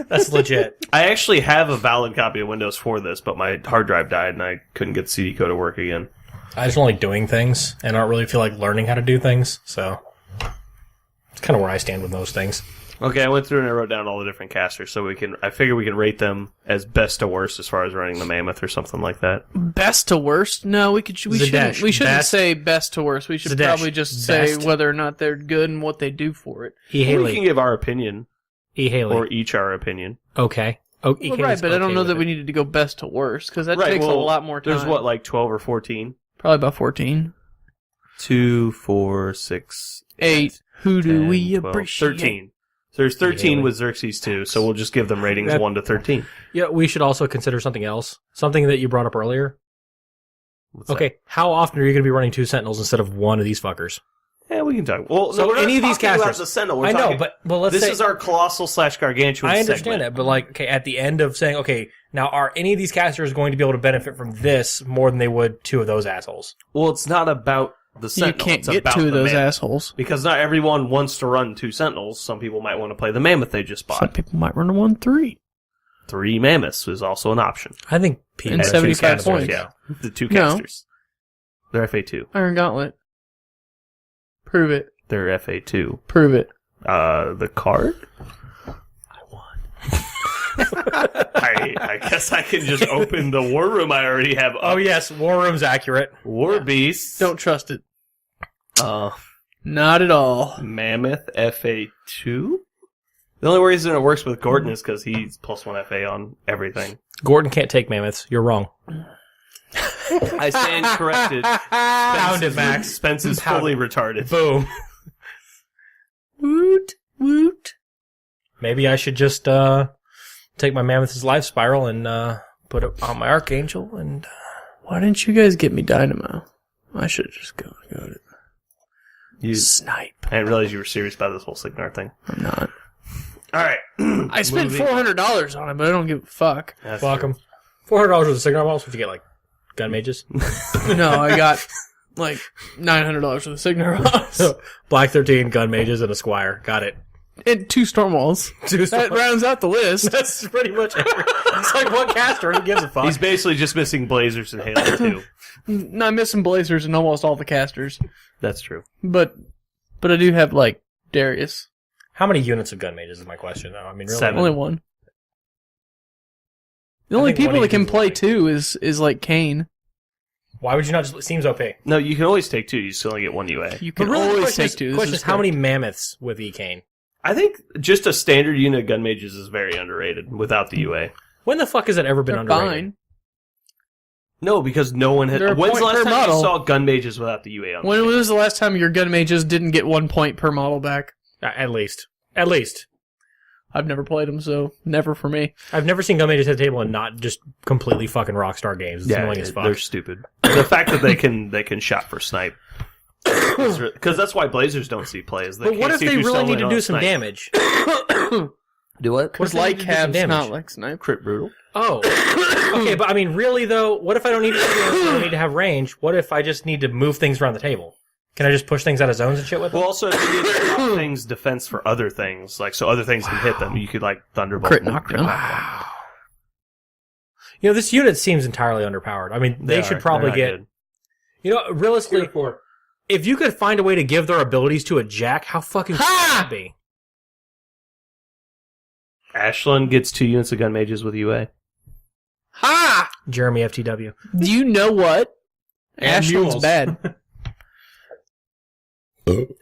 That's legit. I actually have a valid copy of Windows for this, but my hard drive died and I couldn't get the CD code to work again. I just don't like doing things, and I don't really feel like learning how to do things, so it's kind of where I stand with those things. Okay, I went through and I wrote down all the different casters, so I figure we can rate them as best to worst as far as running the Mammoth or something like that. Best to worst? No, we shouldn't Best. say best to worst. We should Zadesh. probably just say Best. whether or not they're good and what they do for it. E. We Haley. can give our opinion, E. Haley. or each our opinion. Okay. Oh, E. Well, Haley's right, but I don't okay know with that it. we needed to go best to worst, because that Right, takes a well, lot more time. There's what, like 12 or 14? Probably about 14. 2, 4, 6, 8. Who do 10, we 12, appreciate? 13. So there's 13 Haley. with Xerxes 2, so we'll just give them ratings That- 1 to 13. Yeah, we should also consider something else. Something that you brought up earlier. What's that? Okay, how often are you going to be running 2 Sentinels instead of one of these fuckers? Yeah, we can talk. Well, So no, we're not any of these talking about casters- the Sentinel. We're I know, talking- but let's this say... is our colossal / gargantuan I understand segment. that, but like, okay, at the end of saying, okay, now are any of these casters going to be able to benefit from this more than they would 2 of those assholes? Well, it's not about the You Sentinel. can't it's get about 2 of the those Mammoth. assholes. Because not everyone wants to run 2 Sentinels. Some people might want to play the Mammoth they just Some bought. people might run a 1-3. 3 Mammoths is also an option. I think people And are 75 casters. points. Yeah, the 2 No. casters. They're FA2. Iron Gauntlet. Prove it. They're FA2. Prove it. The card? I guess I can just open the war room I already have up. Oh yes, War Room's accurate. War Beast. Don't trust it. Uh, Not at all. Mammoth FA2? The only reason it works with Gordon is because he's +1 FA on everything. Gordon can't take mammoths. You're wrong. I stand corrected. Pound it, Max. Spence is Pound fully it. retarded. Boom. Woot. Woot. Maybe I should just take my Mammoth's life spiral and put it on my Archangel and... Why didn't you guys get me Dynamo? I should have just got it. You, Snipe. I didn't realize you were serious about this whole Signar thing. I'm not. All right. I spent $400 on it, but I don't give a fuck. Fuck them. $400 worth of Signar balls. What you get, like, gun mages? No, I got like $900 for the Signaros. Black 13, gun mages, and a squire. Got it. And 2 Stormwalls. That rounds out the list. That's pretty much it. It's like one caster. Who gives a fuck? He's basically just missing Blazers and Halo too. I'm missing Blazers and almost all the casters. That's true. But I do have, like, Darius. How many units of gun mages is my question, though? I mean, really? 7. Only 1. The only think one people that each can is play like- 2 is like Kane. Why would you not just... Seems OP. No, you can always take 2. You still only get 1 UA. You But can really, the always question take is, 2. This question is is how correct. many mammoths with E-Cane? I think just a standard unit of gun mages is very underrated without the UA. When the fuck has that ever been They're underrated? fine. No, because no one had. They're a When's the point last per time model. you saw gun mages without the UA on? When was the last time your gun mages didn't get 1 point per model back? At least. At least. I've never played them, so never for me. I've never seen gun mages at the table and not just completely fucking Rockstar games. It's annoying as fuck. they're stupid. The fact that they can shot for snipe, because that's why Blazers don't see plays. But what if they really need to do some damage? Do what? Because if they like need to do some Cavs, damage? not like Snipe. Crit brutal. Oh. Okay, but I mean, really though, what if I don't need to I don't need to have range? What if I just need to move things around the table? Can I just push things out of zones and shit with them? Well, also if you need to drop things defense for other things, like so other things can hit them, you could like Thunderbolt. Crit knockdown. You know, this unit seems entirely underpowered. I mean, they should probably They're get... not good. You know, realistically, if you could find a way to give their abilities to a jack, how fucking cool would that be? Ashland gets 2 units of gun mages with UA. Ha! Jeremey FTW. You know what? And Ashland's mules. bad.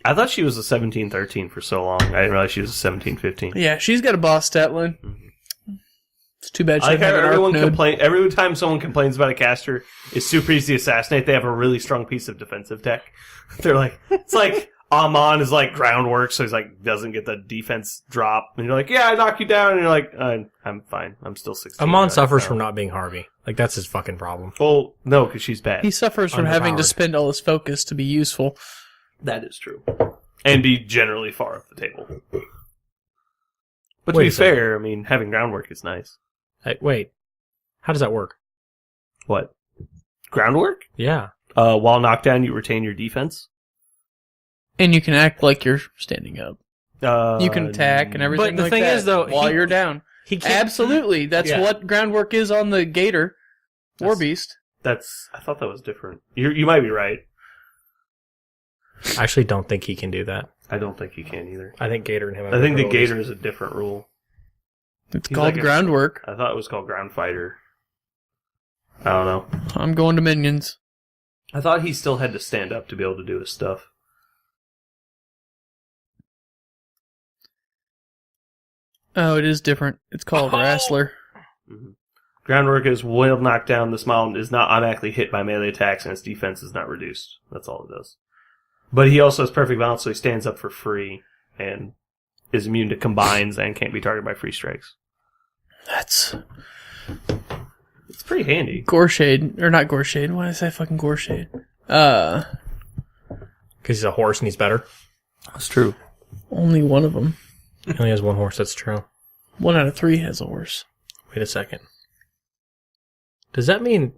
I thought she was a 17-13 for so long. I didn't realize she was a 17-15. Yeah, she's got a boss stat line. It's too bad she I like doesn't how have an everyone arc node. every time someone complains about a caster, it's super easy to assassinate. They have a really strong piece of defensive tech. They're like, it's like Amon is like groundwork, so he's like doesn't get the defense drop, and you're like, yeah, I knock you down, and you're like, I'm fine, I'm still 16. Amon right suffers now. from not being Harvey. Like, that's his fucking problem. Well, no, because she's bad. He suffers from having to Underpowered. spend all his focus to be useful. That is true, and be generally far up the table. But to Wait be a second. fair, I mean, having groundwork is nice. Hey, wait. How does that work? What? Groundwork? Yeah. While knocked down, you retain your defense. And you can act like you're standing up. You You can attack and everything But the like thing that is, though, while he- you're down. He can't... Absolutely. That's Yeah. what groundwork is on the Gator. War That's- Beast. I thought that was different. You might be right. I actually don't think he can do that. I don't think you can either. I think Gator and him have I think the abilities. Gator is a different rule. It's He's called like a- groundwork. I thought it was called Ground Fighter. I don't know. I'm going to minions. I thought he still had to stand up to be able to do his stuff. Oh, it is different. It's called Wrestler. Groundwork is will knock down. This mountain is not automatically hit by melee attacks, and its defense is not reduced. That's all it does. But he also has perfect balance, so he stands up for free and is immune to combines and can't be targeted by free strikes. That's It's pretty handy. Gorshade. Or not Gorshade. Why did I say fucking Gorshade? Because he's a horse and he's better. That's true. Only one of them. He only has one horse, that's true. 1 out of 3 has a horse. Wait a second. Does that mean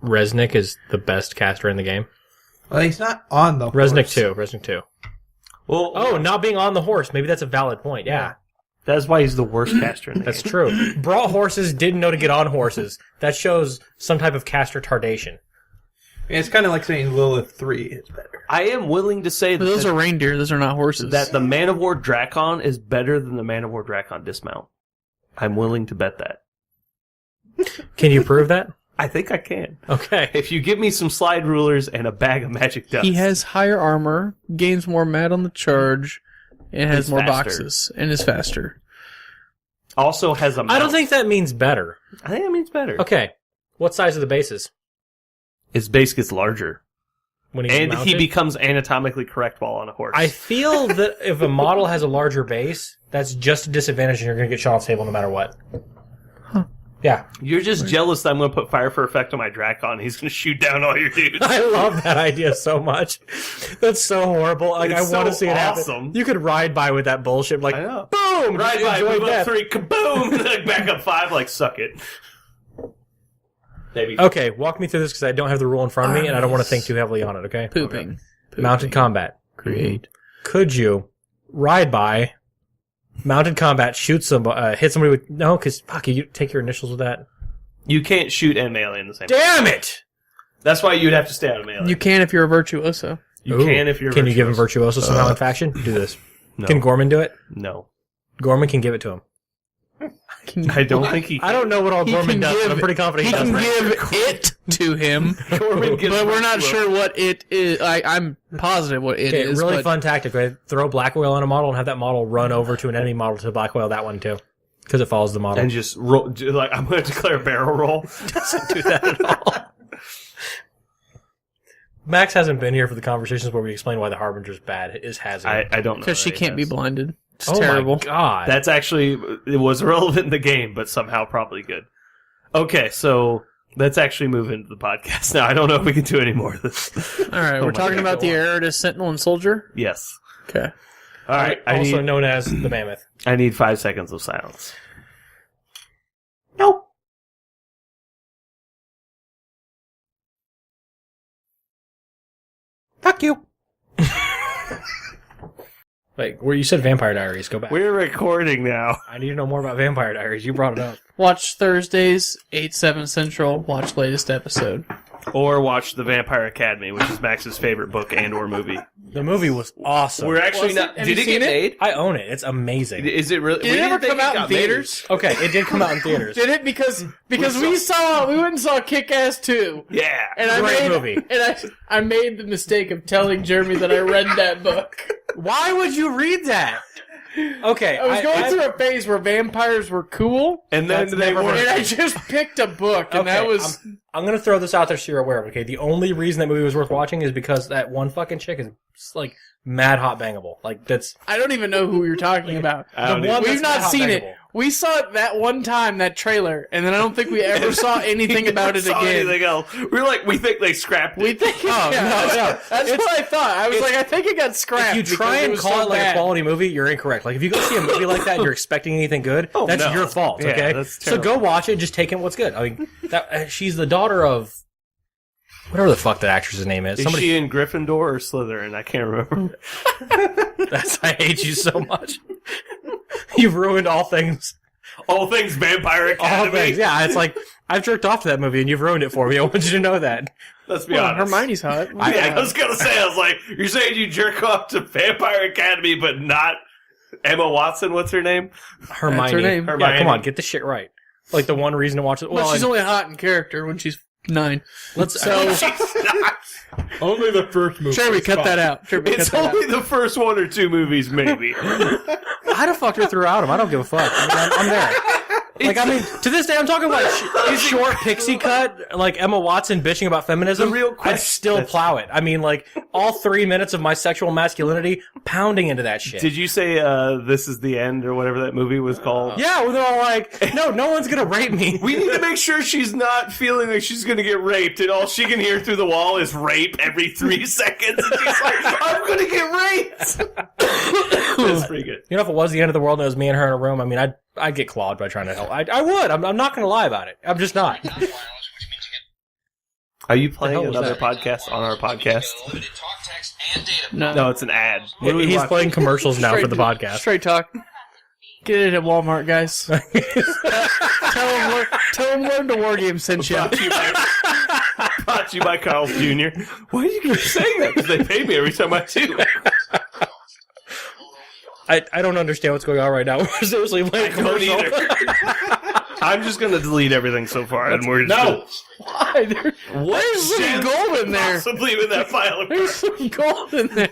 Resnick is the best caster in the game? Well, he's not on the Resnick horse. 2. Resnick 2. Well, Oh, not being on the horse. Maybe that's a valid point. Yeah. that's why he's the worst caster in the That's game. true. Brought horses didn't know to get on horses. That shows some type of caster tardation. I mean, it's kind of like saying Lilith 3 is better. I am willing to say But those that, are reindeer. Those are not horses. that the Man of War Drakon is better than the Man of War Drakon dismount. I'm willing to bet that. Can you prove that? I think I can. Okay. If you give me some slide rulers and a bag of magic dust. He has higher armor, gains more mat on the charge, and has He's more faster. boxes, and is faster. Also has a mount. I don't think that means better. I think that means better. Okay. What size are the bases? His base gets larger. When he's And mounted? he becomes anatomically correct while on a horse. I feel that if a model has a larger base, that's just a disadvantage and you're going to get shot off the table no matter what. Yeah. You're just jealous that I'm going to put fire for effect on my Drakon and he's going to shoot down all your dudes. I love that idea so much. That's so horrible. Like, It's I want to so see it happen. awesome. You could ride by with that bullshit. Like, I know. boom! Right by, enjoy move up death. 3, kaboom! Like back up 5, like, suck it. Maybe. Okay, walk me through this because I don't have the rule in front of me and I don't want to think too heavily on it, okay? Pooping. Mounted combat. Create. Could you ride by, mounted combat, shoot somebody, hit somebody with... No, because, fuck, you take your initials with that. You can't shoot and melee in the same. Damn it! That's why you'd have to stay out of melee. You can if you're a virtuoso. You can if you're. Can you give him virtuoso somehow in faction? Do this. No. Can Gorman do it? No. Gorman can give it to him. I don't think he can. I don't know what all He Gorman can does, but give- I'm pretty confident He he does. can give it to him, Gorman gives but we're not virtuoso. sure what it is. I'm positive what it Okay, is. really but fun tactic, right? Throw black whale on a model and have that model run over to an enemy model to black whale that one too. Because it follows the model. And just roll, like, I'm going to declare a barrel roll. Doesn't do that at all. Max hasn't been here for the conversations where we explain why the Harbinger's bad. It is hazard. I don't know. Because she that can't be has. blinded. It's oh terrible. my god. That's actually, it was relevant in the game, but somehow probably good. Okay, so let's actually move into the podcast now. I don't know if we can do any more of this. All right, Oh we're my talking God, about go the on. Eritis Sentinel and Soldier. Yes. Okay. All right. also known as the Mammoth. I need 5 seconds of silence. Nope. Fuck you. Wait, where you said Vampire Diaries? Go back. We're recording now. I need to know more about Vampire Diaries. You brought it up. Watch Thursdays, 8/7 Central. Watch latest episode. Or watch The Vampire Academy, which is Max's favorite book and or movie. The movie was awesome. We're actually Was not... it? Have Did you it get seen it? made? I own it. It's amazing. Is it really... Did it ever come out in theaters? Okay, it did come out in theaters. Did it? Because we went and saw Kick-Ass 2. Yeah. And I Great made, movie. And I made the mistake of telling Jeremy that I read that book. Why would you read that? Okay, I was going through a phase where vampires were cool, And then That's they never weren't. and I just picked a book, and that was... I'm gonna throw this out there so you're aware of it, okay? The only reason that movie was worth watching is because that one fucking chick is, like, mad hot bangable. Like, that's... I don't even know who you're talking about. I don't The one We've that's not mad hot seen bangable. it. We saw it that one time, that trailer, and then I don't think we ever saw anything about it Saw again. anything else. We think they scrapped it. We think, that's what I thought. I was like, I think it got scrapped. If you try because and was call so it like bad. a quality movie, you're incorrect. Like, if you go see a movie like that and you're expecting anything good, Oh, that's no. your fault, Yeah, okay? that's So go watch it and just take in what's good. I mean, she's the daughter of... whatever the fuck that actress's name is. Is she in Gryffindor or Slytherin? I can't remember. I hate you so much. You've ruined all things. All things Vampire Academy. All things. Yeah, it's like, I've jerked off to that movie and you've ruined it for me. I want you to know that. Let's be Well, honest. Hermione's hot. I was gonna say, I was like, you're saying you jerk off to Vampire Academy, but not Emma Watson? What's her name? Hermione. That's her name. Yeah, Hermione. come on, get this shit right. Like the one reason to watch it. Well, Well, she's only hot in character when she's 9. let's. So, She's not. Only the first movie. Jeremy, is cut fine. that out. Jeremy, It's cut that only the first 1 or 2 movies, maybe. I'd have fucked her throughout him. I don't give a fuck. I mean, I'm there. Like, I mean, to this day, I'm talking about short pixie cut, like Emma Watson bitching about feminism. The real I'd question- still that's- plow it. I mean, like, all 3 minutes of my sexual masculinity pounding into that shit. Did you say This Is the End or whatever that movie was called? Yeah, well, they're all like, no one's gonna rape me. We need to make sure she's not feeling like she's going to get raped, and all she can hear through the wall is rape every 3 seconds. And she's like, I'm going to get raped. That's pretty good. You know, if it was the end of the world and it was me and her in a room, I mean, I'd get clawed by trying to help. I would. I'm not gonna lie about it. I'm just not. Are you The playing hell was another that? podcast on our podcast? out. No, it's an ad. What are we He's watching? playing commercials now for the podcast. Straight talk. Get it at Walmart, guys. tell him learn to Wargame sent you. Brought to you by Carl Jr. Why do you keep saying that? Because they pay me every time I do. I don't understand what's going on right now. We're seriously playing I don't commercial. either. I'm just going to delete everything so far, and we're just Why? There's some gems gold in there. possibly in that file. There's some gold in there.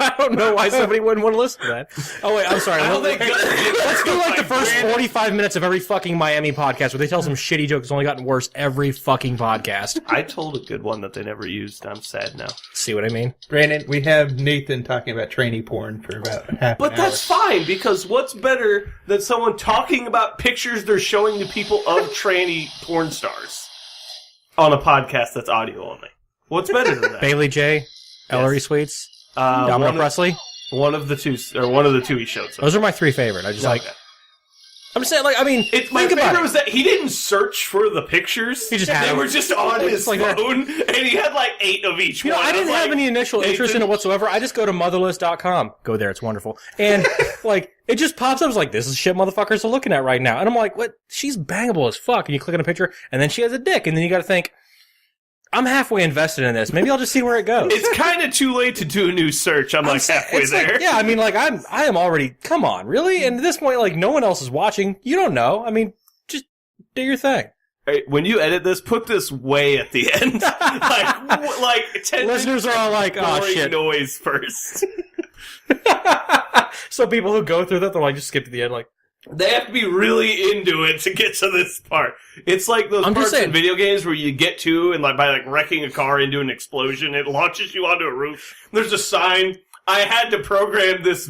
I don't know why somebody wouldn't want to listen to that. Oh wait, I'm sorry. How they Let's do like the first 45 minutes of every fucking Miami podcast where they tell some shitty joke that's only gotten worse every fucking podcast. I told a good one that they never used. I'm sad now. See what I mean? Granted, we have Nathan talking about trainee porn for about half But an hour. that's fine, because what's better than someone talking about pictures they're showing to people of trainee porn stars on a podcast that's audio only? What's better than that? Bailey J, Ellery Sweets, Domino one, Presley. one of the two he showed. Those are my 3 favorite. I just like. Okay. I'm just saying, like, I mean, My think about favorite it. was that he didn't search for the pictures. He just had They them. were just on his like phone, and he had like 8 of each You know, one. I didn't was have like, any initial interest in it whatsoever. I just go to motherless.com. Go there, it's wonderful. And, like, it just pops up. It's like, this is shit motherfuckers are looking at right now. And I'm like, what? She's bangable as fuck. And you click on a picture, and then she has a dick. And then you gotta think, I'm halfway invested in this. Maybe I'll just see where it goes. It's kind of too late to do a new search. I'm like halfway It's like, there. yeah, I mean, like, I am already, come on, really? And at this point, like, no one else is watching. You don't know. I mean, just do your thing. Hey, when you edit this, put this way at the end. like 10 Listeners are all like, oh, boring shit. noise first. So people who go through that, they're like, just skip to the end, like, They have to be really into it to get to this part. It's like those I'm just parts in saying. video games where you get to and like by like wrecking a car into an explosion, it launches you onto a roof. There's a sign. I had to program this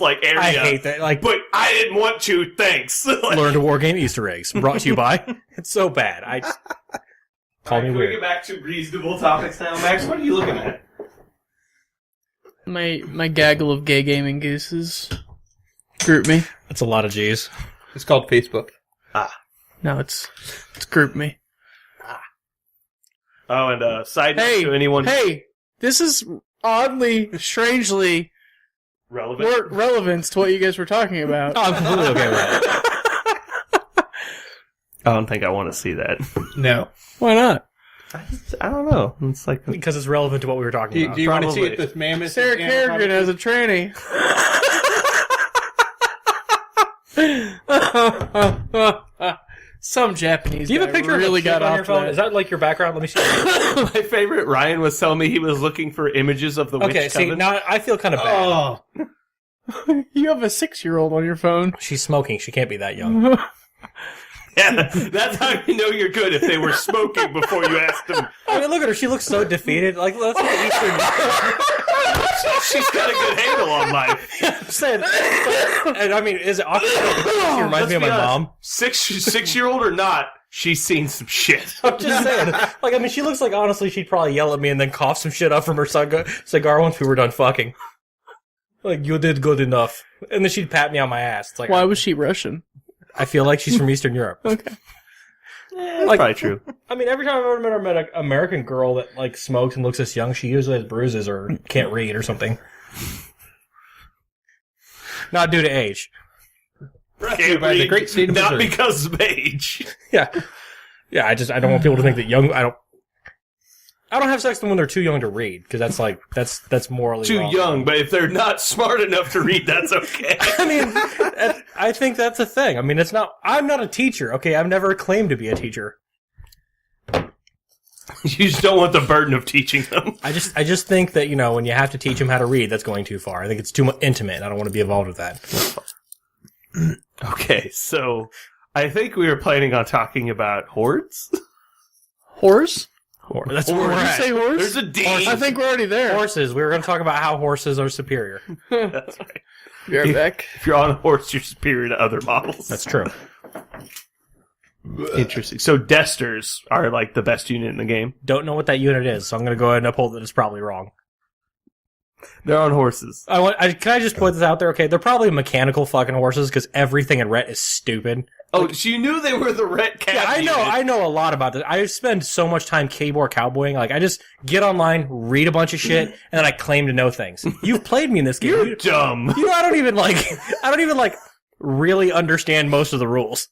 like area. I hate that. Like, but I didn't want to. Thanks. Like, learn to Wargame Easter eggs. Brought to you by. It's so bad. Call me can we weird. get back to reasonable topics now, Max? What are you looking at? My gaggle of gay gaming gooses. Group me. That's a lot of G's. It's called Facebook. No, it's group me. Oh, and side note Hey, to anyone hey, this is oddly, strangely relevant. relevant to what you guys were talking about. Oh, I'm completely okay with that. I don't think I want to see that. No. Why not? I don't know. It's like Because it's relevant to what we were talking Do about. you want to see Probably. if this mammoth Sarah Kerrigan as a tranny. Some Japanese Do you have a guy picture really of a chick got on off your phone? that. Is that like your background? Let me see. my favorite. Ryan was telling me he was looking for images of the Okay, witch see, coven. now I feel kind of bad. Oh, You have a 6-year-old on your phone. She's smoking. She can't be that young. Yeah, that's how you know you're good if they were smoking before you asked them. I mean, look at her. She looks so defeated. Like, that's like the Eastern. She's got a good handle on life. I'm saying. And I mean, is it awkward? She reminds me of my mom. 6-year-old or not, she's seen some shit. I'm just saying. Like, I mean, she looks like, honestly, she'd probably yell at me and then cough some shit up from her cigar once we were done fucking. Like, you did good enough. And then she'd pat me on my ass. It's like, Why was she Russian? I feel like she's from Eastern Europe. Okay. That's Like- probably true. I mean, every time I've ever met an American girl that, like, smokes and looks this young, she usually has bruises or can't read or something. Not due to age. Can't by the read, great state of not Missouri. because of age. Yeah. Yeah, I don't want people to think that young, I don't have sex with them when they're too young to read, because that's like, that's morally Too wrong. young, but if they're not smart enough to read, that's okay. I mean, I think that's a thing. I mean, I'm not a teacher, okay? I've never claimed to be a teacher. You just don't want the burden of teaching them. I just think that, you know, when you have to teach them how to read, that's going too far. I think it's too intimate. I don't want to be involved with that. Okay, so I think we were planning on talking about hordes. Horse? That's Or- where we're Did you at. say horse? There's a D. I think we're already there. Horses. We were going to talk about how horses are superior. That's right. Be right back. If you're on a horse, you're superior to other models. That's true. Interesting. So Desters are like the best unit in the game. Don't know what that unit is, so I'm going to go ahead and uphold that it's probably wrong. They're on horses. Can I just put this out there? Okay, they're probably mechanical fucking horses because everything in Ret is stupid. Oh, so you knew they were the red cat. Yeah, unit. I know a lot about this. I spend so much time keyboard cowboying. Like, I just get online, read a bunch of shit, and then I claim to know things. You've played me in this game. You're dumb. You know, I don't even really understand most of the rules.